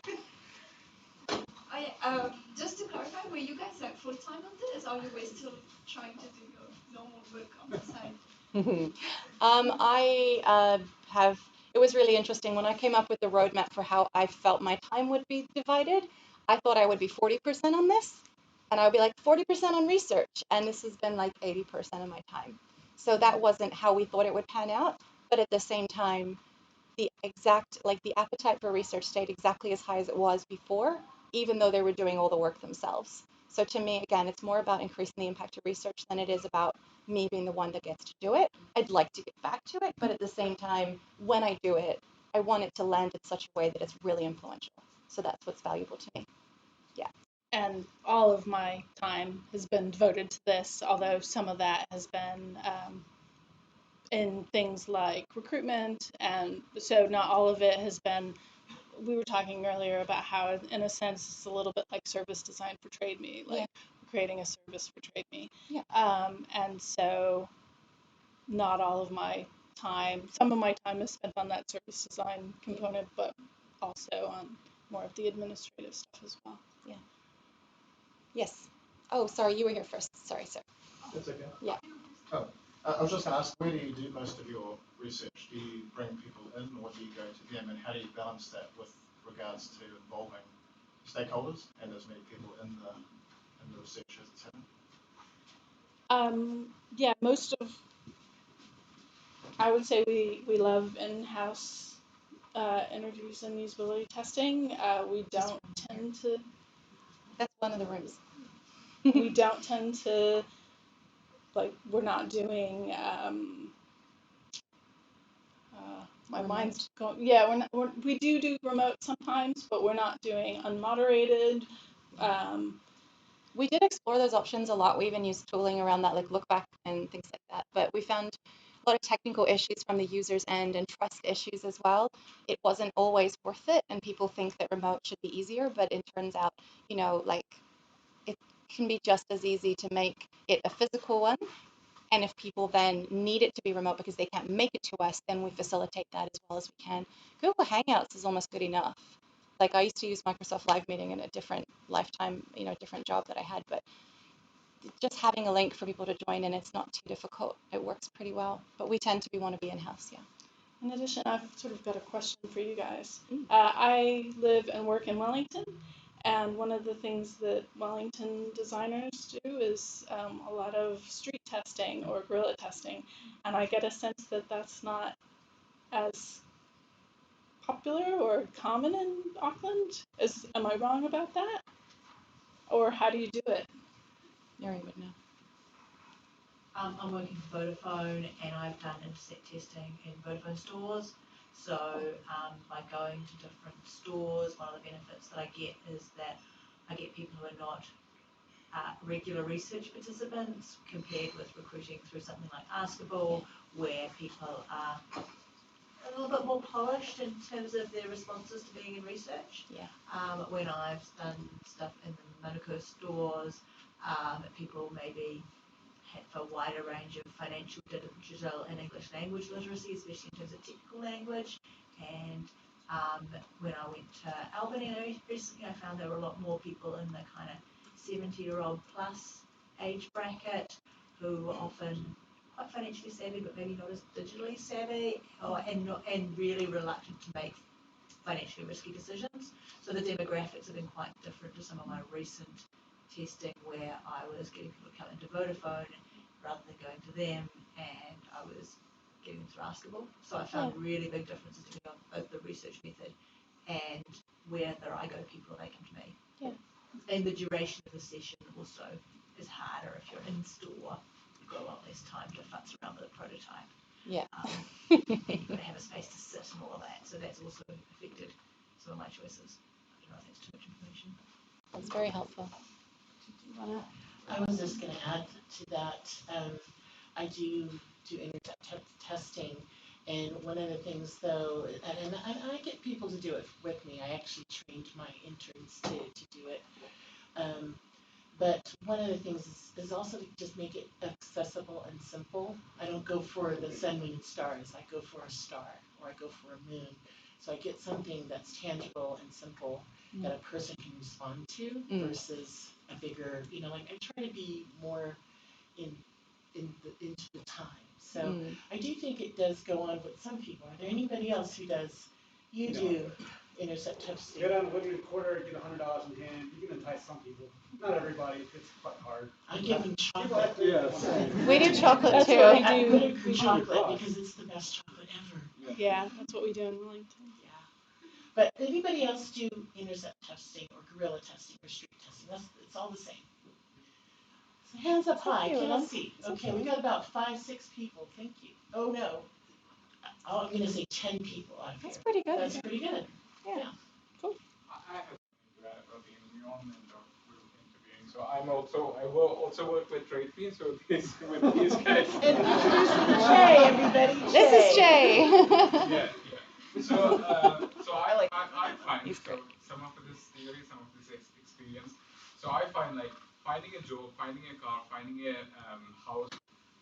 Speaker 6: Just to clarify, were you guys like full-time on this, or you were still trying to do your normal work on the side?
Speaker 4: It was really interesting. When I came up with the roadmap for how I felt my time would be divided, I thought I would be 40% on this, and I would be like 40% on research, and this has been like 80% of my time. So that wasn't how we thought it would pan out, but at the same time, the appetite for research stayed exactly as high as it was before, even though they were doing all the work themselves. So to me, again, it's more about increasing the impact of research than it is about me being the one that gets to do it. I'd like to get back to it, but at the same time, when I do it, I want it to land in such a way that it's really influential. So that's what's valuable to me. Yeah.
Speaker 2: And all of my time has been devoted to this, although some of that has been in things like recruitment, and so not all of it has been. We were talking earlier about how, in a sense, it's a little bit like service design for Trademe, like creating a service for Trademe.
Speaker 4: Yeah.
Speaker 2: And so, not all of my time, some of my time is spent on that service design component, but also on more of the administrative stuff as well.
Speaker 4: Yeah. Yes. Oh, sorry, you were here first. Sorry, sir.
Speaker 7: That's okay.
Speaker 4: Yeah.
Speaker 7: Oh, I was just going to ask, where do you do most of your research? Do you bring people in, or do you go to them, and how do you balance that with regards to involving stakeholders and as many people in the research as it's happening?
Speaker 2: Yeah, most of, I would say we love in-house interviews and usability testing. We don't tend to.
Speaker 4: That's one of the rooms.
Speaker 2: We don't tend to, like, we're not doing. My
Speaker 4: Remote.
Speaker 2: mind's going. Yeah, we do remote sometimes, but we're not doing unmoderated.
Speaker 4: We did explore those options a lot. We even used tooling around that, like look back and things like that. But we found a lot of technical issues from the user's end and trust issues as well. It wasn't always worth it, and people think that remote should be easier, but it turns out, like it can be just as easy to make it a physical one. And if people then need it to be remote because they can't make it to us, then we facilitate that as well as we can. Google Hangouts is almost good enough. Like I used to use Microsoft Live Meeting in a different lifetime, different job that I had, but just having a link for people to join in, it's not too difficult. It works pretty well, but we tend to want to be in-house, yeah.
Speaker 2: In addition, I've sort of got a question for you guys. I live and work in Wellington, and one of the things that Wellington designers do is a lot of street testing or guerrilla testing, and I get a sense that that's not as popular or common in Auckland. Am I wrong about that? Or how do you do it?
Speaker 4: Mary would know.
Speaker 5: I'm working for Vodafone, and I've done intercept testing in Vodafone stores. So by going to different stores, one of the benefits that I get is that I get people who are not regular research participants compared with recruiting through something like Askable, where people are a little bit more polished in terms of their responses to being in research.
Speaker 4: Yeah.
Speaker 5: When I've done stuff in the Manukau stores, people maybe have a wider range of financial, digital, and English language literacy, especially in terms of technical language. And when I went to Albany recently, I found there were a lot more people in the kind of 70-year-old plus age bracket who were often quite financially savvy, but maybe not as digitally savvy, and really reluctant to make financially risky decisions. So the demographics have been quite different to some of my recent testing, where I was getting people to come into Vodafone rather than going to them, and I was getting them through Askable. So I found really big differences between both the research method and whether I go to people or they come to me.
Speaker 4: Yeah.
Speaker 5: And the duration of the session also is harder if you're in store. You've got a lot less time to futz around with a prototype.
Speaker 4: Yeah.
Speaker 5: And you've got to have a space to sit and all of that. So that's also affected some of my choices. I don't know if that's too much information.
Speaker 4: That's very helpful.
Speaker 8: I was just going to add to that. I do intercept testing, and one of the things, though, and I get people to do it with me. I actually trained my interns to do it. But one of the things is also to just make it accessible and simple. I don't go for the sun, moon, and stars. I go for a star, or I go for a moon. So I get something that's tangible and simple that a person can respond to versus a bigger, like I try to be more into the time. So I do think it does go on with some people. Are there anybody else who does? You do intercept testing.
Speaker 3: Go down to Woodley Quarter and get $100 in hand. You can entice some people. Not everybody. It's quite hard.
Speaker 8: I give them chocolate.
Speaker 2: We do chocolate too.
Speaker 8: I do chocolate because it's the best chocolate ever.
Speaker 2: Yeah, that's what we do in Wellington.
Speaker 8: Yeah. But anybody else do intercept testing or guerrilla testing or street testing? It's all the same. So hands up high, I can't see. Okay, we got about 5, 6 people. Thank you. Oh no, I'm going to say 10 people out here.
Speaker 4: That's pretty good.
Speaker 8: That's pretty good.
Speaker 4: Yeah.
Speaker 8: Cool.
Speaker 9: I have something to add about the environment of group interviewing. So I will also work with Trademe, so with these guys.
Speaker 8: And Jay, everybody.
Speaker 4: This is Jay.
Speaker 9: Yeah. So I find some of this theory, some of this experience. So I find like finding a job, finding a car, finding a house.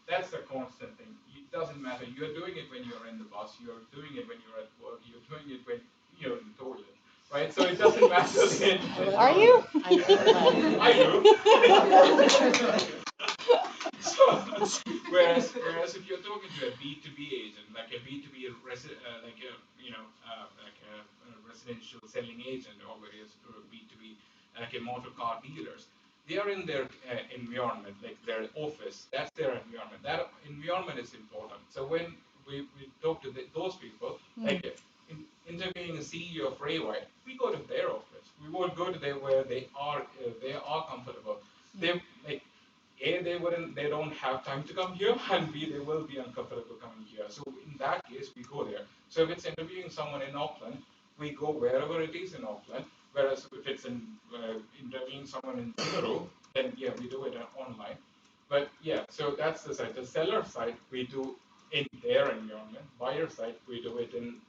Speaker 9: That's the constant thing. It doesn't matter. You're doing it when you're in the bus. You're doing it when you're at work. You're doing it when you're in the toilet, right? So it doesn't matter.
Speaker 4: Are you?
Speaker 9: I do. Whereas if you're talking to a B2B agent, like a B2B like a residential selling agent, or a B2B like a motor car dealers, they are in their environment, like their office. That's their environment. That environment is important. So when we talk to those people, like interviewing a CEO of Rayway, we go to their office. We won't go to there where they are comfortable. They like they don't have time to come here, and B, they will be uncomfortable coming here. So in that case, we go there. So if it's interviewing someone in Auckland, we go wherever it is in Auckland. Whereas if it's interviewing someone in Timaru, then yeah, we do it online. But yeah, so that's the side. The seller side, we do in their environment. Buyer side, we do it in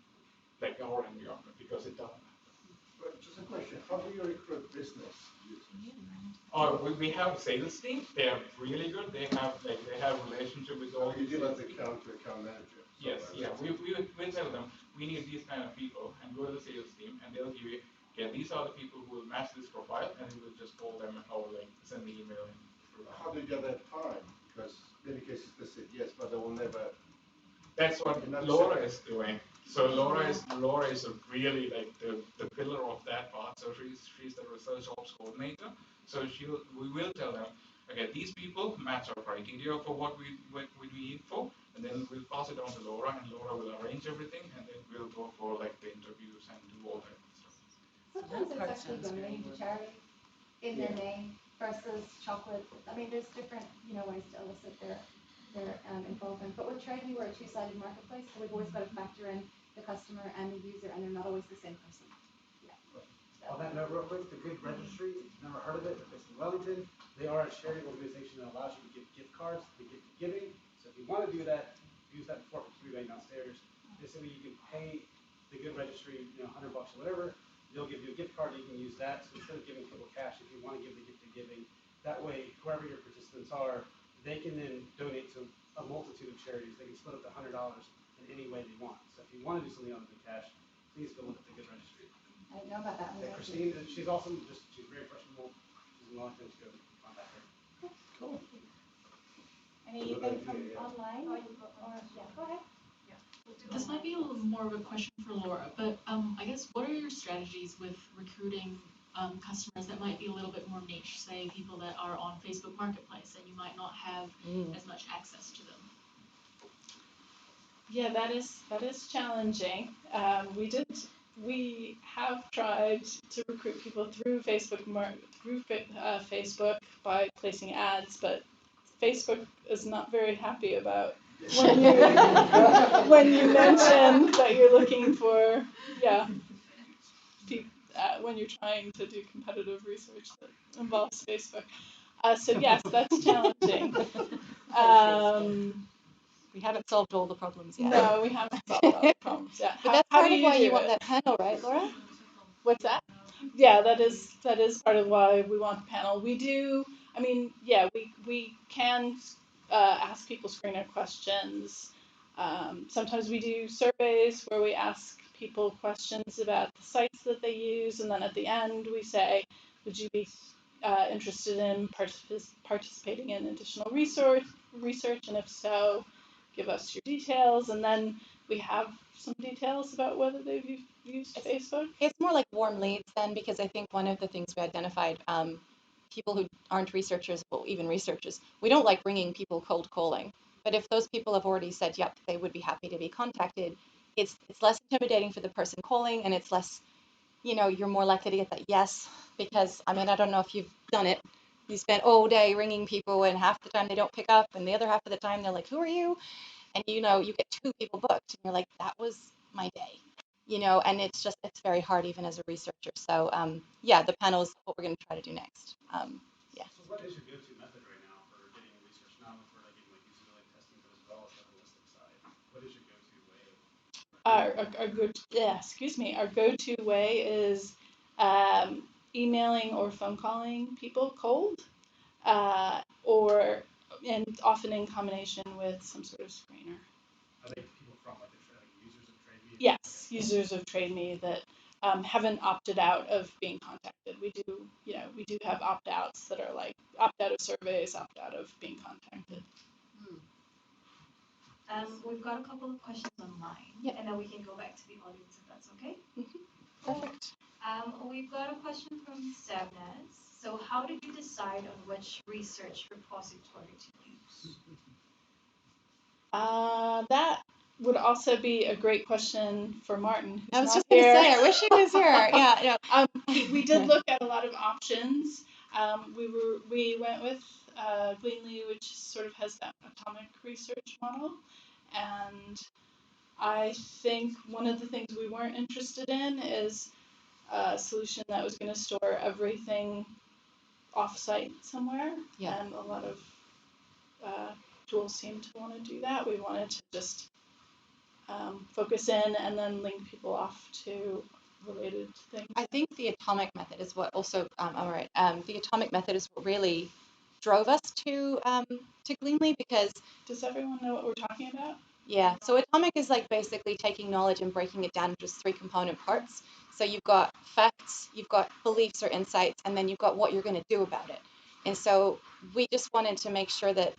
Speaker 9: like our environment, because it doesn't matter.
Speaker 10: But just a question, how do you recruit business users?
Speaker 9: We have a sales team. They are really good. They have relationship with all.
Speaker 10: You deal as account to account manager.
Speaker 9: Yes, yeah. We tell them we need these kind of people, and go to the sales team, and they'll give you, yeah, these are the people who will match this profile, and we will just call them or like send the email.
Speaker 10: How do you get that time? Because in many cases they said yes, but they will never.
Speaker 9: That's what Laura is doing. So Laura is really like the pillar of that part. So she's the research ops coordinator. So we will tell them, okay, these people match our criteria for what we need for, and then we'll pass it on to Laura, and Laura will arrange everything, and then we'll go for like the interviews and do all that stuff.
Speaker 11: Sometimes it's actually donating to charity in their name versus chocolate. I mean, there's different, ways to elicit their involvement. But with Trademe, we're a two-sided marketplace, so we've always got to factor in the customer and the user, and they're not always the same person. Yeah.
Speaker 3: On that note, real quick, the Good Registry, if you've never heard of it, they're based in Wellington. They are a charity organization that allows you to give gift cards to gift giving. So if you want to do that, use that before for Kiwi downstairs. Basically, you can pay the Good Registry, $100 or whatever. They'll give you a gift card. You can use that. So instead of giving people cash, if you want to give the gift of giving, that way, whoever your participants are, they can then donate to a multitude of charities. They can split up the $100 in any way they want. So if you want to do something other than cash, please go look at the Good Registry.
Speaker 11: I didn't know about that.
Speaker 3: Yeah, Christine, she's awesome. She's very personable. She's in Wellington to go contact her.
Speaker 11: Cool. Anything from online? Or, yeah, go ahead.
Speaker 5: This might be a little more of a question for Laura, but I guess what are your strategies with recruiting customers that might be a little bit more niche, say people that are on Facebook Marketplace and you might not have as much access to them?
Speaker 2: Yeah, that is challenging. We have tried to recruit people through Facebook by placing ads, but Facebook is not very happy about when you mention that you're looking for when you're trying to do competitive research that involves Facebook. So yes, that's challenging.
Speaker 4: We haven't solved all the problems yet.
Speaker 2: No, we haven't solved all the problems yet.
Speaker 4: But that's part of why you want that panel, right, Laura?
Speaker 2: What's that? Yeah, that is part of why we want the panel. We do. I mean, yeah, we can ask people screener questions. Sometimes we do surveys where we ask people questions about the sites that they use, and then at the end we say, would you be interested in participating in additional research, and if so, give us your details, and then we have some details about whether they've used Facebook.
Speaker 4: It's more like warm leads then, because I think one of the things we identified, people who aren't researchers, well, even researchers, we don't like bringing people cold calling. But if those people have already said, yep, they would be happy to be contacted, it's less intimidating for the person calling, and it's less you're more likely to get that yes, because I mean, I don't know if you've done it. You spend all day ringing people, and half the time they don't pick up, and the other half of the time they're like, "Who are you?" And you get 2 people booked, and you're like, "That was my day," and it's very hard even as a researcher. So yeah, the panel is what we're going to try to do next. Yeah.
Speaker 3: So what is your go-to method right now for getting research, not only for like getting like usability testing, but as well as the holistic side? What is your go-to way of?
Speaker 2: Our go-to way is emailing or phone calling people cold, or and often in combination with some sort of screener.
Speaker 3: Are they people from like users of Trademe?
Speaker 2: Yes, users of Trademe that haven't opted out of being contacted. We do have opt-outs that are like opt out of surveys, opt out of being contacted.
Speaker 6: We've got a couple of questions online,
Speaker 4: Yep.
Speaker 6: and then we can go back to the audience if that's okay.
Speaker 4: Perfect.
Speaker 6: We've got a question from Savnaz. So how did you decide on which research repository to use?
Speaker 2: That would also be a great question for Martin.
Speaker 4: I was
Speaker 2: who's
Speaker 4: just
Speaker 2: not
Speaker 4: going to
Speaker 2: here.
Speaker 4: say, I wish he was here. Yeah.
Speaker 2: We did look at a lot of options. We went with Gleanly, which sort of has that atomic research model, and I think one of the things we weren't interested in is a solution that was going to store everything off-site somewhere.
Speaker 4: Yeah.
Speaker 2: And a lot of tools seem to want to do that. We wanted to just focus in and then link people off to related things.
Speaker 4: I think the atomic method is what also, all right, the atomic method is what really drove us to Gleanly, because
Speaker 2: Does everyone know what we're talking about?
Speaker 4: yeah, so atomic is like basically taking knowledge and breaking it down into just 3 component parts. So you've got facts, you've got beliefs or insights, and then you've got what you're going to do about it. And so we just wanted to make sure that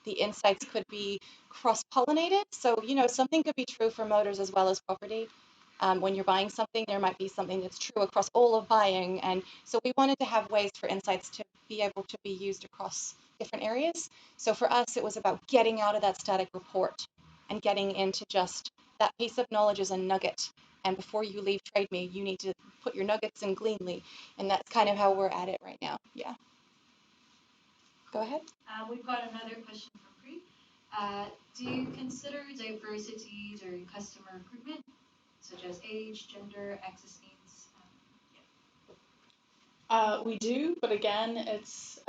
Speaker 4: the insights could be cross-pollinated. So, something could be true for motors as well as property. When you're buying something, there might be something that's true across all of buying. And so we wanted to have ways for insights to be able to be used across different areas. So for us, it was about getting out of that static report and getting into just that piece of knowledge as a nugget. And before you leave Trademe, you need to put your nuggets in Gleanly. And that's kind of how we're at it right now. Yeah. Go ahead.
Speaker 6: We've got another question from Pri. Do you consider diversity during customer recruitment, such as age, gender, access needs?
Speaker 2: We do, but again, it's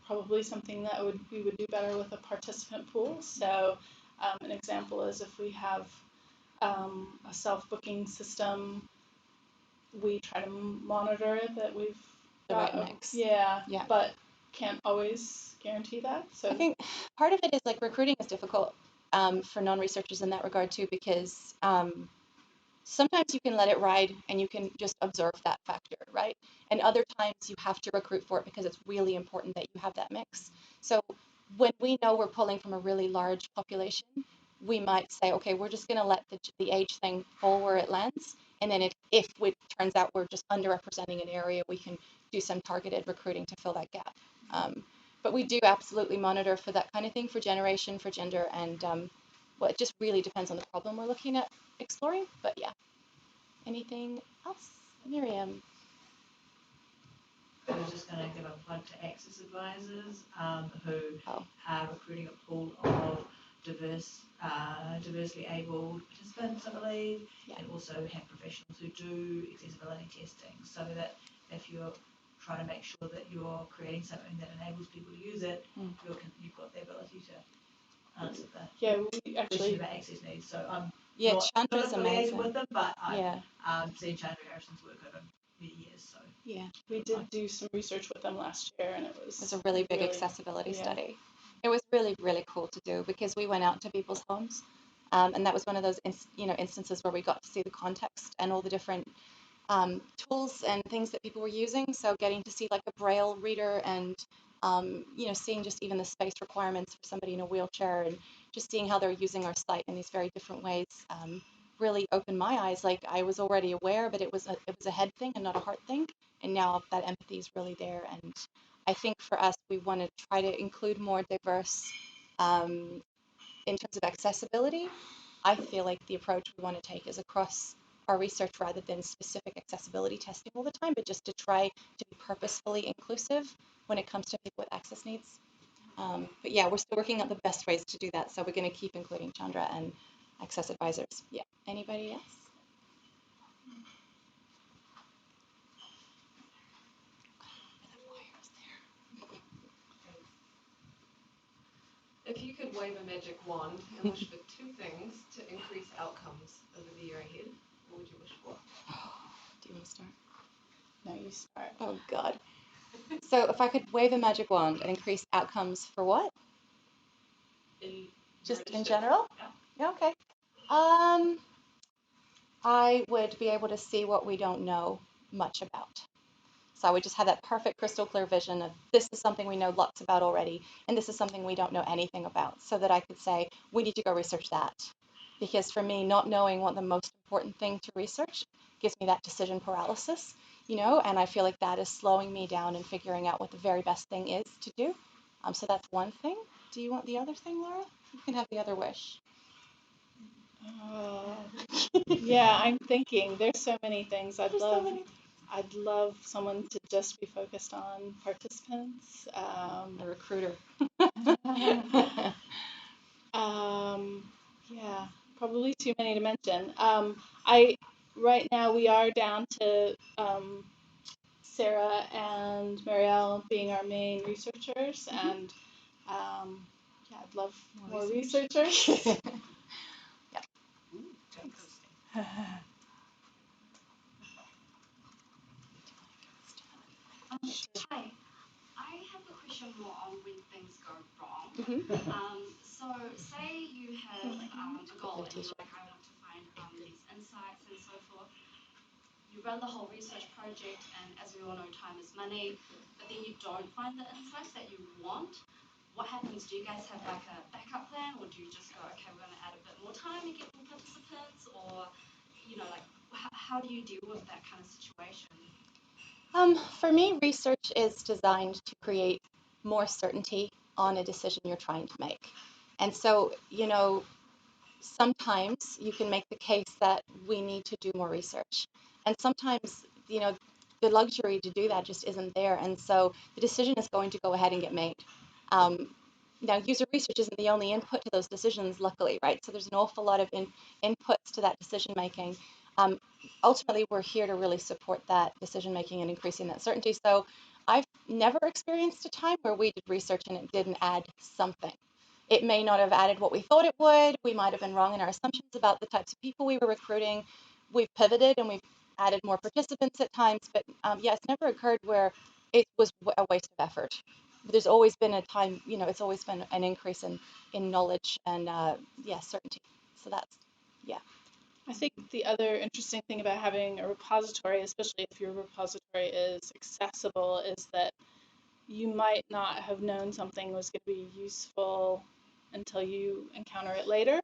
Speaker 2: probably something that we would do better with a participant pool. So an example is if we have a self-booking system, we try to monitor that we've
Speaker 4: The
Speaker 2: got
Speaker 4: right mix.
Speaker 2: Yeah,
Speaker 4: Yeah.
Speaker 2: but can't always guarantee that. So
Speaker 4: I think part of it is like recruiting is difficult for non-researchers in that regard too, because sometimes you can let it ride and you can just observe that factor, right? And other times you have to recruit for it because it's really important that you have that mix. So when we know we're pulling from a really large population, we might say, okay, we're just going to let the age thing fall where it lands. And then if it turns out we're just underrepresenting an area, we can do some targeted recruiting to fill that gap. But we do absolutely monitor for that kind of thing, for generation, for gender, and well, it just really depends on the problem we're looking at exploring. But yeah. Anything else? Miriam?
Speaker 5: I was just going to give a plug to Access Advisors, who
Speaker 4: Oh.
Speaker 5: are recruiting a pool of diversely abled participants, I believe, and also have professionals who do accessibility testing, so that if you're trying to make sure that you're creating something that enables people to use it, you've got the ability to answer the question about access needs. So I'm not affiliated with them, but I've seen Chandra Harrison's work over many years. So
Speaker 2: yeah, we did do some research with them last year, and it was
Speaker 4: a really big accessibility study. It was really, really cool to do because we went out to people's homes, and that was one of those instances where we got to see the context and all the different tools and things that people were using. So getting to see like a Braille reader and seeing just even the space requirements for somebody in a wheelchair, and just seeing how they're using our site in these very different ways really opened my eyes. Like I was already aware, but it was a head thing and not a heart thing. And now that empathy is really there. And I think for us, we want to try to include more diverse in terms of accessibility. I feel like the approach we want to take is across our research rather than specific accessibility testing all the time, but just to try to be purposefully inclusive when it comes to people with access needs. But yeah, we're still working out the best ways to do that. So we're going to keep including Chandra and access advisors. Yeah. Anybody else?
Speaker 5: If you could wave a magic wand and wish for two things to increase outcomes over the year ahead, what would you wish for?
Speaker 4: Do you want to start?
Speaker 2: No, you start.
Speaker 4: Oh God. So if I could wave a magic wand and increase outcomes for what? Just in general? Yeah. Okay. I would be able to see what we don't know much about. So I would just have that perfect crystal clear vision of this is something we know lots about already, and this is something we don't know anything about, so that I could say, we need to go research that. Because for me, not knowing what the most important thing to research gives me that decision paralysis, and I feel like that is slowing me down and figuring out what the very best thing is to do. So that's one thing. Do you want the other thing, Laura? You can have the other wish.
Speaker 2: Yeah, I'm thinking there's so many things I'd love someone to just be focused on participants.
Speaker 4: A recruiter.
Speaker 2: Yeah, probably too many to mention. Right now we are down to Sarah and Marielle being our main researchers, and yeah, I'd love more researchers.
Speaker 4: Yeah.
Speaker 12: Hi, I have a question more on when things go wrong. So say you have a goal and you're like, I want to find these insights and so forth. You run the whole research project, and as we all know, time is money, but then you don't find the insights that you want. What happens? Do you guys have like a backup plan, or do you just go, okay, we're going to add a bit more time and get more participants, or, like, how do you deal with that kind of situation?
Speaker 4: For me, research is designed to create more certainty on a decision you're trying to make. And so, sometimes you can make the case that we need to do more research. And sometimes, the luxury to do that just isn't there. And so the decision is going to go ahead and get made. Now, user research isn't the only input to those decisions, luckily, right? So there's an awful lot of inputs to that decision making. Ultimately, we're here to really support that decision making and increasing that certainty. So I've never experienced a time where we did research and it didn't add something. It may not have added what we thought it would. We might have been wrong in our assumptions about the types of people we were recruiting. We've pivoted and we've added more participants at times, but yeah, it's never occurred where it was a waste of effort. There's always been a time, it's always been an increase in knowledge and certainty. So that's, yeah.
Speaker 2: I think the other interesting thing about having a repository, especially if your repository is accessible, is that you might not have known something was going to be useful until you encounter it later.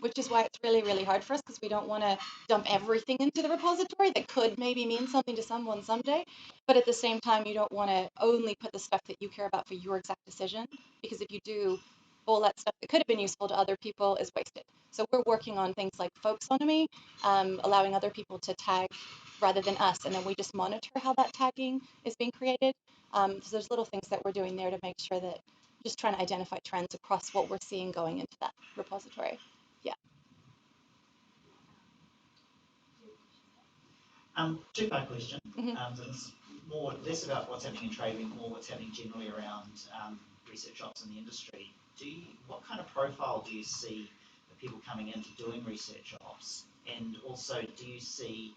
Speaker 4: Which is why it's really, really hard for us, because we don't want to dump everything into the repository that could maybe mean something to someone someday. But at the same time, you don't want to only put the stuff that you care about for your exact decision, because if you do, all that stuff that could have been useful to other people is wasted. So we're working on things like folksonomy, allowing other people to tag rather than us, and then we just monitor how that tagging is being created. So there's little things that we're doing there to make sure that just trying to identify trends across what we're seeing going into that repository. Yeah.
Speaker 13: Two-part question. So this is more less about what's happening in Trademe, more what's happening generally around research ops in the industry. What kind of profile do you see of people coming into doing research ops? And also, do you see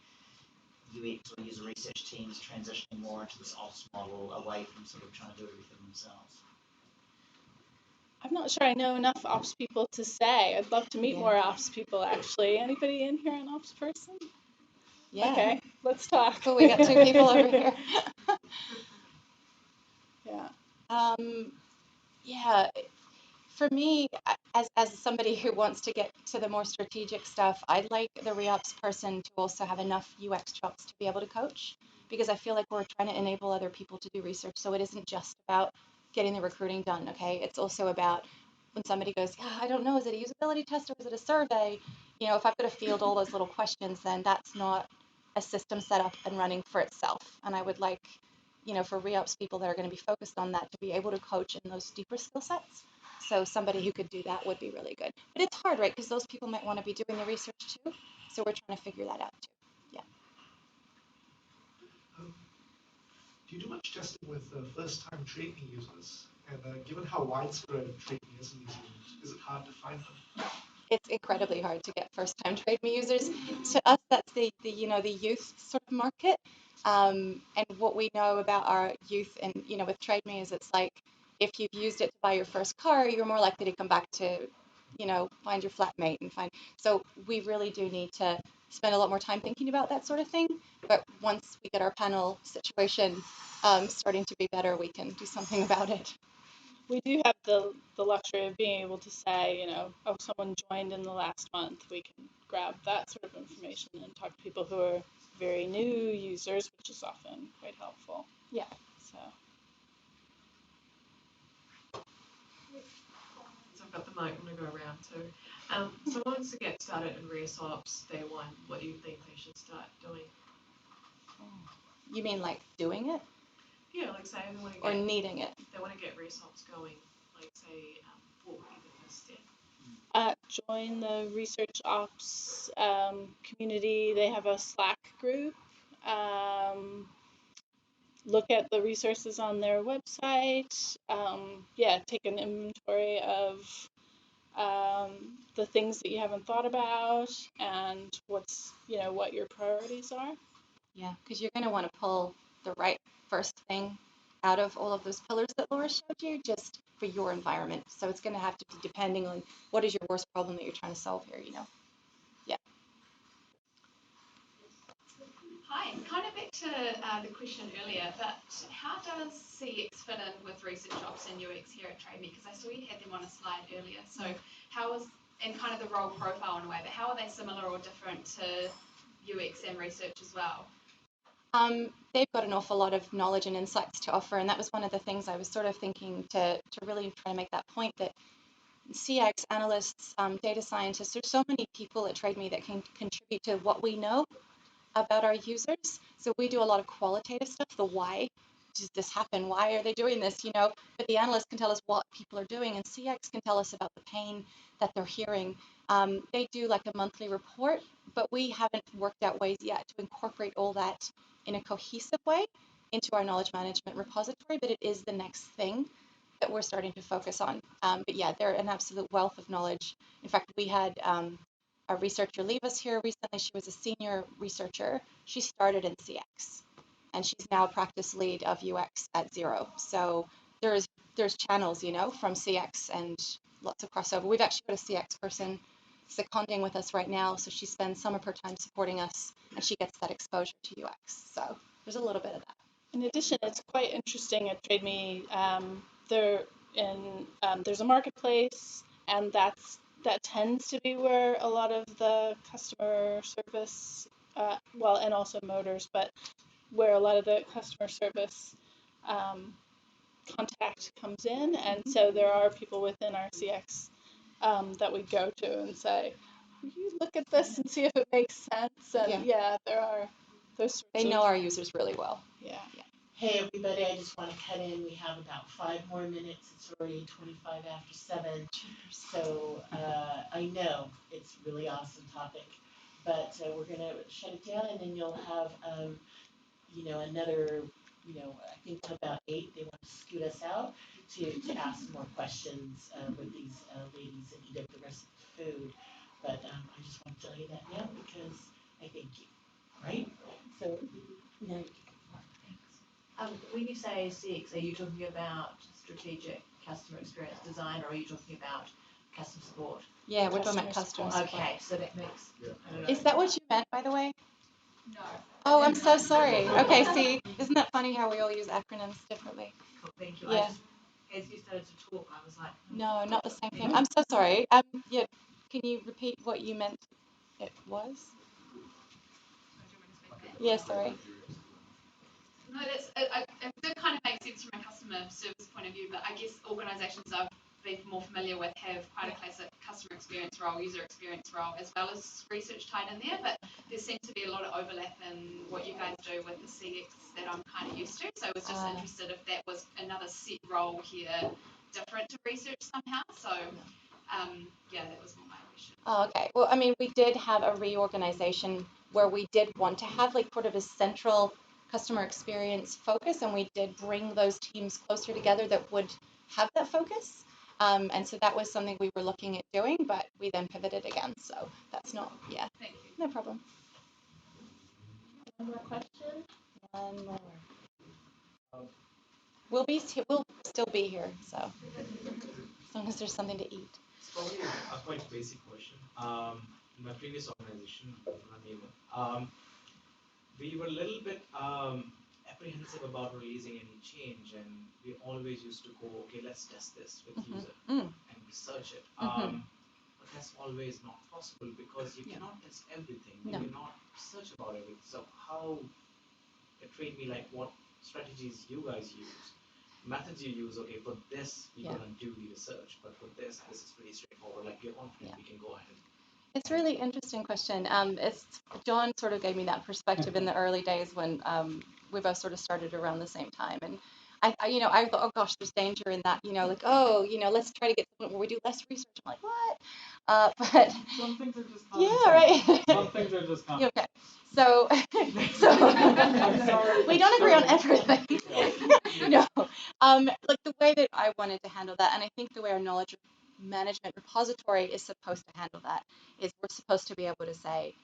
Speaker 13: UX or user research teams transitioning more into this ops model away from sort of trying to do everything themselves?
Speaker 2: I'm not sure I know enough ops people to say. I'd love to meet more ops people, actually. Anybody in here an ops person?
Speaker 4: Yeah.
Speaker 2: Okay, let's talk.
Speaker 4: Cool, we got two people over here.
Speaker 2: Yeah.
Speaker 4: Yeah. For me, as somebody who wants to get to the more strategic stuff, I'd like the re-ops person to also have enough UX chops to be able to coach, because I feel like we're trying to enable other people to do research. So it isn't just about getting the recruiting done, okay? It's also about when somebody goes, yeah, I don't know, is it a usability test or is it a survey? You know, if I've got to field all those little questions, then that's not a system set up and running for itself. And I would like, you know, for re-ops people that are going to be focused on that to be able to coach in those deeper skill sets. So somebody who could do that would be really good. But it's hard, right? Because those people might want to be doing the research too. So we're trying to figure that out too. Yeah.
Speaker 14: Do you do much testing with first-time Trademe users? And given how widespread Trademe is in New Zealand, is it hard to find them?
Speaker 4: It's incredibly hard to get first-time Trademe users. To us, that's the you know the youth sort of market. And what we know about our youth and you know with Trademe is it's like if you've used it to buy your first car, you're more likely to come back to you know find your flatmate and find. So we really do need to spend a lot more time thinking about that sort of thing. But once we get our panel situation starting to be better, we can do something about it.
Speaker 2: We do have the luxury of being able to say, you know, oh, someone joined in the last month. We can grab that sort of information and talk to people who are very new users, which is often quite helpful.
Speaker 4: Yeah.
Speaker 2: So.
Speaker 5: So I've got the mic, I'm going to go around too. So once they get started in ResoOps day one, what do you think they should start doing?
Speaker 4: You mean like doing it?
Speaker 5: Yeah, like say they want to
Speaker 4: or
Speaker 5: get,
Speaker 4: needing it?
Speaker 5: they want to get ResoOps going, like say, what would be the first step?
Speaker 2: Join the research ops community. They have a Slack group. Look at the resources on their website. Yeah, take an inventory of the things that you haven't thought about and what's what your priorities are.
Speaker 4: Yeah, because you're going to want to pull the right first thing out of all of those pillars that Laura showed you just for your environment. So it's going to have to be depending on what is your worst problem that you're trying to solve here, you know? Yeah.
Speaker 12: Hi, kind of back to the question earlier, but how does CX fit in with research ops and UX here at Trademe? Because I saw you had them on a slide earlier. So how is, and kind of the role profile in a way, but how are they similar or different to UX and research as well?
Speaker 4: They've got an awful lot of knowledge and insights to offer, and that was one of the things I was sort of thinking to really try to make that point that CX analysts, data scientists, there's so many people at Trademe that can contribute to what we know about our users. So we do a lot of qualitative stuff, the why does this happen? Why are they doing this? You know, but the analyst can tell us what people are doing, and CX can tell us about the pain that they're hearing. They do like a monthly report, but we haven't worked out ways yet to incorporate all that in a cohesive way into our knowledge management repository, but it is the next thing that we're starting to focus on. But yeah, they're an absolute wealth of knowledge. In fact, we had a researcher leave us here recently. She was a senior researcher. She started in CX, and she's now a practice lead of UX at Xero. So there's channels, you know, from CX and lots of crossover. We've actually got a CX person seconding with us right now, so she spends some of her time supporting us, and she gets that exposure to UX. So there's a little bit of that.
Speaker 2: In addition, it's quite interesting at Trademe. There's a marketplace, and that tends to be where a lot of the customer service, and also motors, but where a lot of the customer service contact comes in, and so there are people within our CX that we go to and say, you look at this and see if it makes sense. And yeah there are those sorts
Speaker 4: They know our users really well.
Speaker 2: Yeah.
Speaker 8: Hey everybody, I just want to cut in. We have about 5 more minutes. It's already 25 after 7. So I know it's a really awesome topic, but we're going to shut it down, and then you'll have, another, I think about 8. They want to scoot us out to ask more questions with these ladies and eat up the rest of the food. But I just want to tell you that now because I thank you, right? So now you can.
Speaker 5: When you say CX, are you talking about strategic customer experience design, or are you talking about customer support?
Speaker 4: Yeah, we're talking about customer support.
Speaker 5: Okay, so that makes.
Speaker 4: Is that what you meant, by the way?
Speaker 6: No.
Speaker 4: Oh, I'm so sorry. Okay, see, isn't that funny how we all use acronyms differently?
Speaker 5: Cool, thank you.
Speaker 4: Yeah.
Speaker 5: As you started to talk, I was like.
Speaker 4: No, not the same thing. I'm so sorry. Yeah, can you repeat what you meant it was? Yeah, sorry.
Speaker 12: No, it did kind of make sense from a customer service point of view, but I guess organisations are be more familiar with have quite a classic customer experience role, user experience role, as well as research tied in there, but there seems to be a lot of overlap in what you guys do with the CX that I'm kind of used to. So I was just interested if that was another set role here, different to research somehow. So yeah, that was more my question.
Speaker 4: Oh, okay. Well, I mean, we did have a reorganization where we did want to have like sort of a central customer experience focus, and we did bring those teams closer together that would have that focus. And so that was something we were looking at doing, but we then pivoted again. So that's not, yeah.
Speaker 12: Thank you.
Speaker 4: No problem.
Speaker 8: One more question?
Speaker 4: One more. We'll still be here, so as long as there's something to eat.
Speaker 13: It's probably a quite basic question. In my previous organization, we were a little bit apprehensive about releasing any change, and we always used to go, okay, let's test this with user and research it. But that's always not possible because you cannot test everything. You cannot research about everything. So how, Trademe, like what strategies you guys use, methods you use, okay, for this we're gonna do the research, but for this is pretty straightforward, like you're confident we can go ahead.
Speaker 4: It's a really interesting question. John sort of gave me that perspective in the early days when we both sort of started around the same time, and I thought, oh gosh, there's danger in that, like, oh, let's try to get to the point where we do less research. I'm like, what? But
Speaker 1: some things are just
Speaker 4: right.
Speaker 1: Some things are just
Speaker 4: okay. So we don't agree on everything. No. Like the way that I wanted to handle that, and I think the way our knowledge management repository is supposed to handle that is we're supposed to be able to say,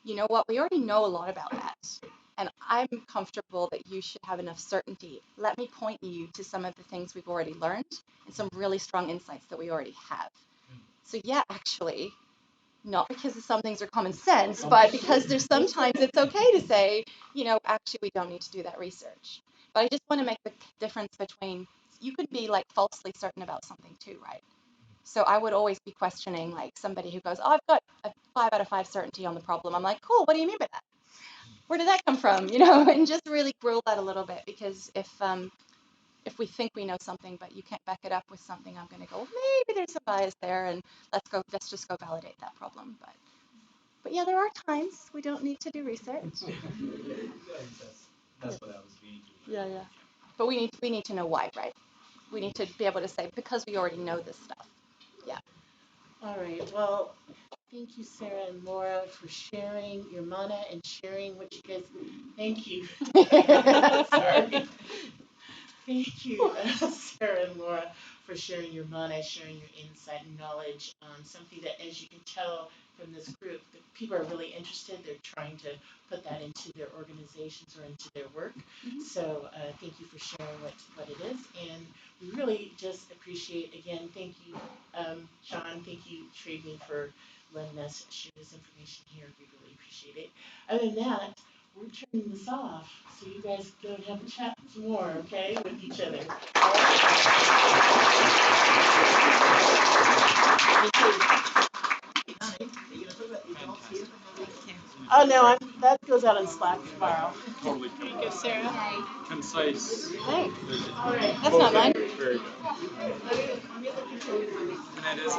Speaker 4: you know what, we already know a lot about that, and I'm comfortable that you should have enough certainty. Let me point you to some of the things we've already learned and some really strong insights that we already have. So yeah, actually, not because some things are common sense, but because there's sometimes it's okay to say, actually we don't need to do that research. But I just want to make the difference between, you could be like falsely certain about something too, right? So I would always be questioning like somebody who goes, oh, I've got a 5 out of 5 certainty on the problem. I'm like, cool, what do you mean by that? Where did that come from? And just really grill that a little bit, because if we think we know something but you can't back it up with something, I'm going to go, well, maybe there's some bias there, and let's just go validate that problem. But yeah, there are times we don't need to do research.
Speaker 13: That's what I was reading.
Speaker 4: Yeah. But we need to know why, right? We need to be able to say, because we already know this stuff. Yeah.
Speaker 8: All right. Well, thank you, Sarah and Laura, for sharing your mana and sharing what you guys. Thank you. Sorry. Thank you, Sarah and Laura, for sharing your mana, sharing your insight and knowledge on something that, as you can tell from this group, the people are really interested. They're trying to put that into their organizations or into their work. So thank you for sharing what it is. And we really just appreciate, again, thank you, Sean, thank you, Trademe, for letting us share this information here. We really appreciate it. Other than that, we're turning this off so you guys go and have a chat some more, okay, with each other. All right? Oh no, that goes out on Slack tomorrow.
Speaker 1: Totally.
Speaker 2: There you go, Sarah.
Speaker 1: Concise.
Speaker 4: Thanks.
Speaker 8: All right.
Speaker 4: That's not mine.
Speaker 1: Very good.
Speaker 8: I'm gonna control you.
Speaker 1: And that is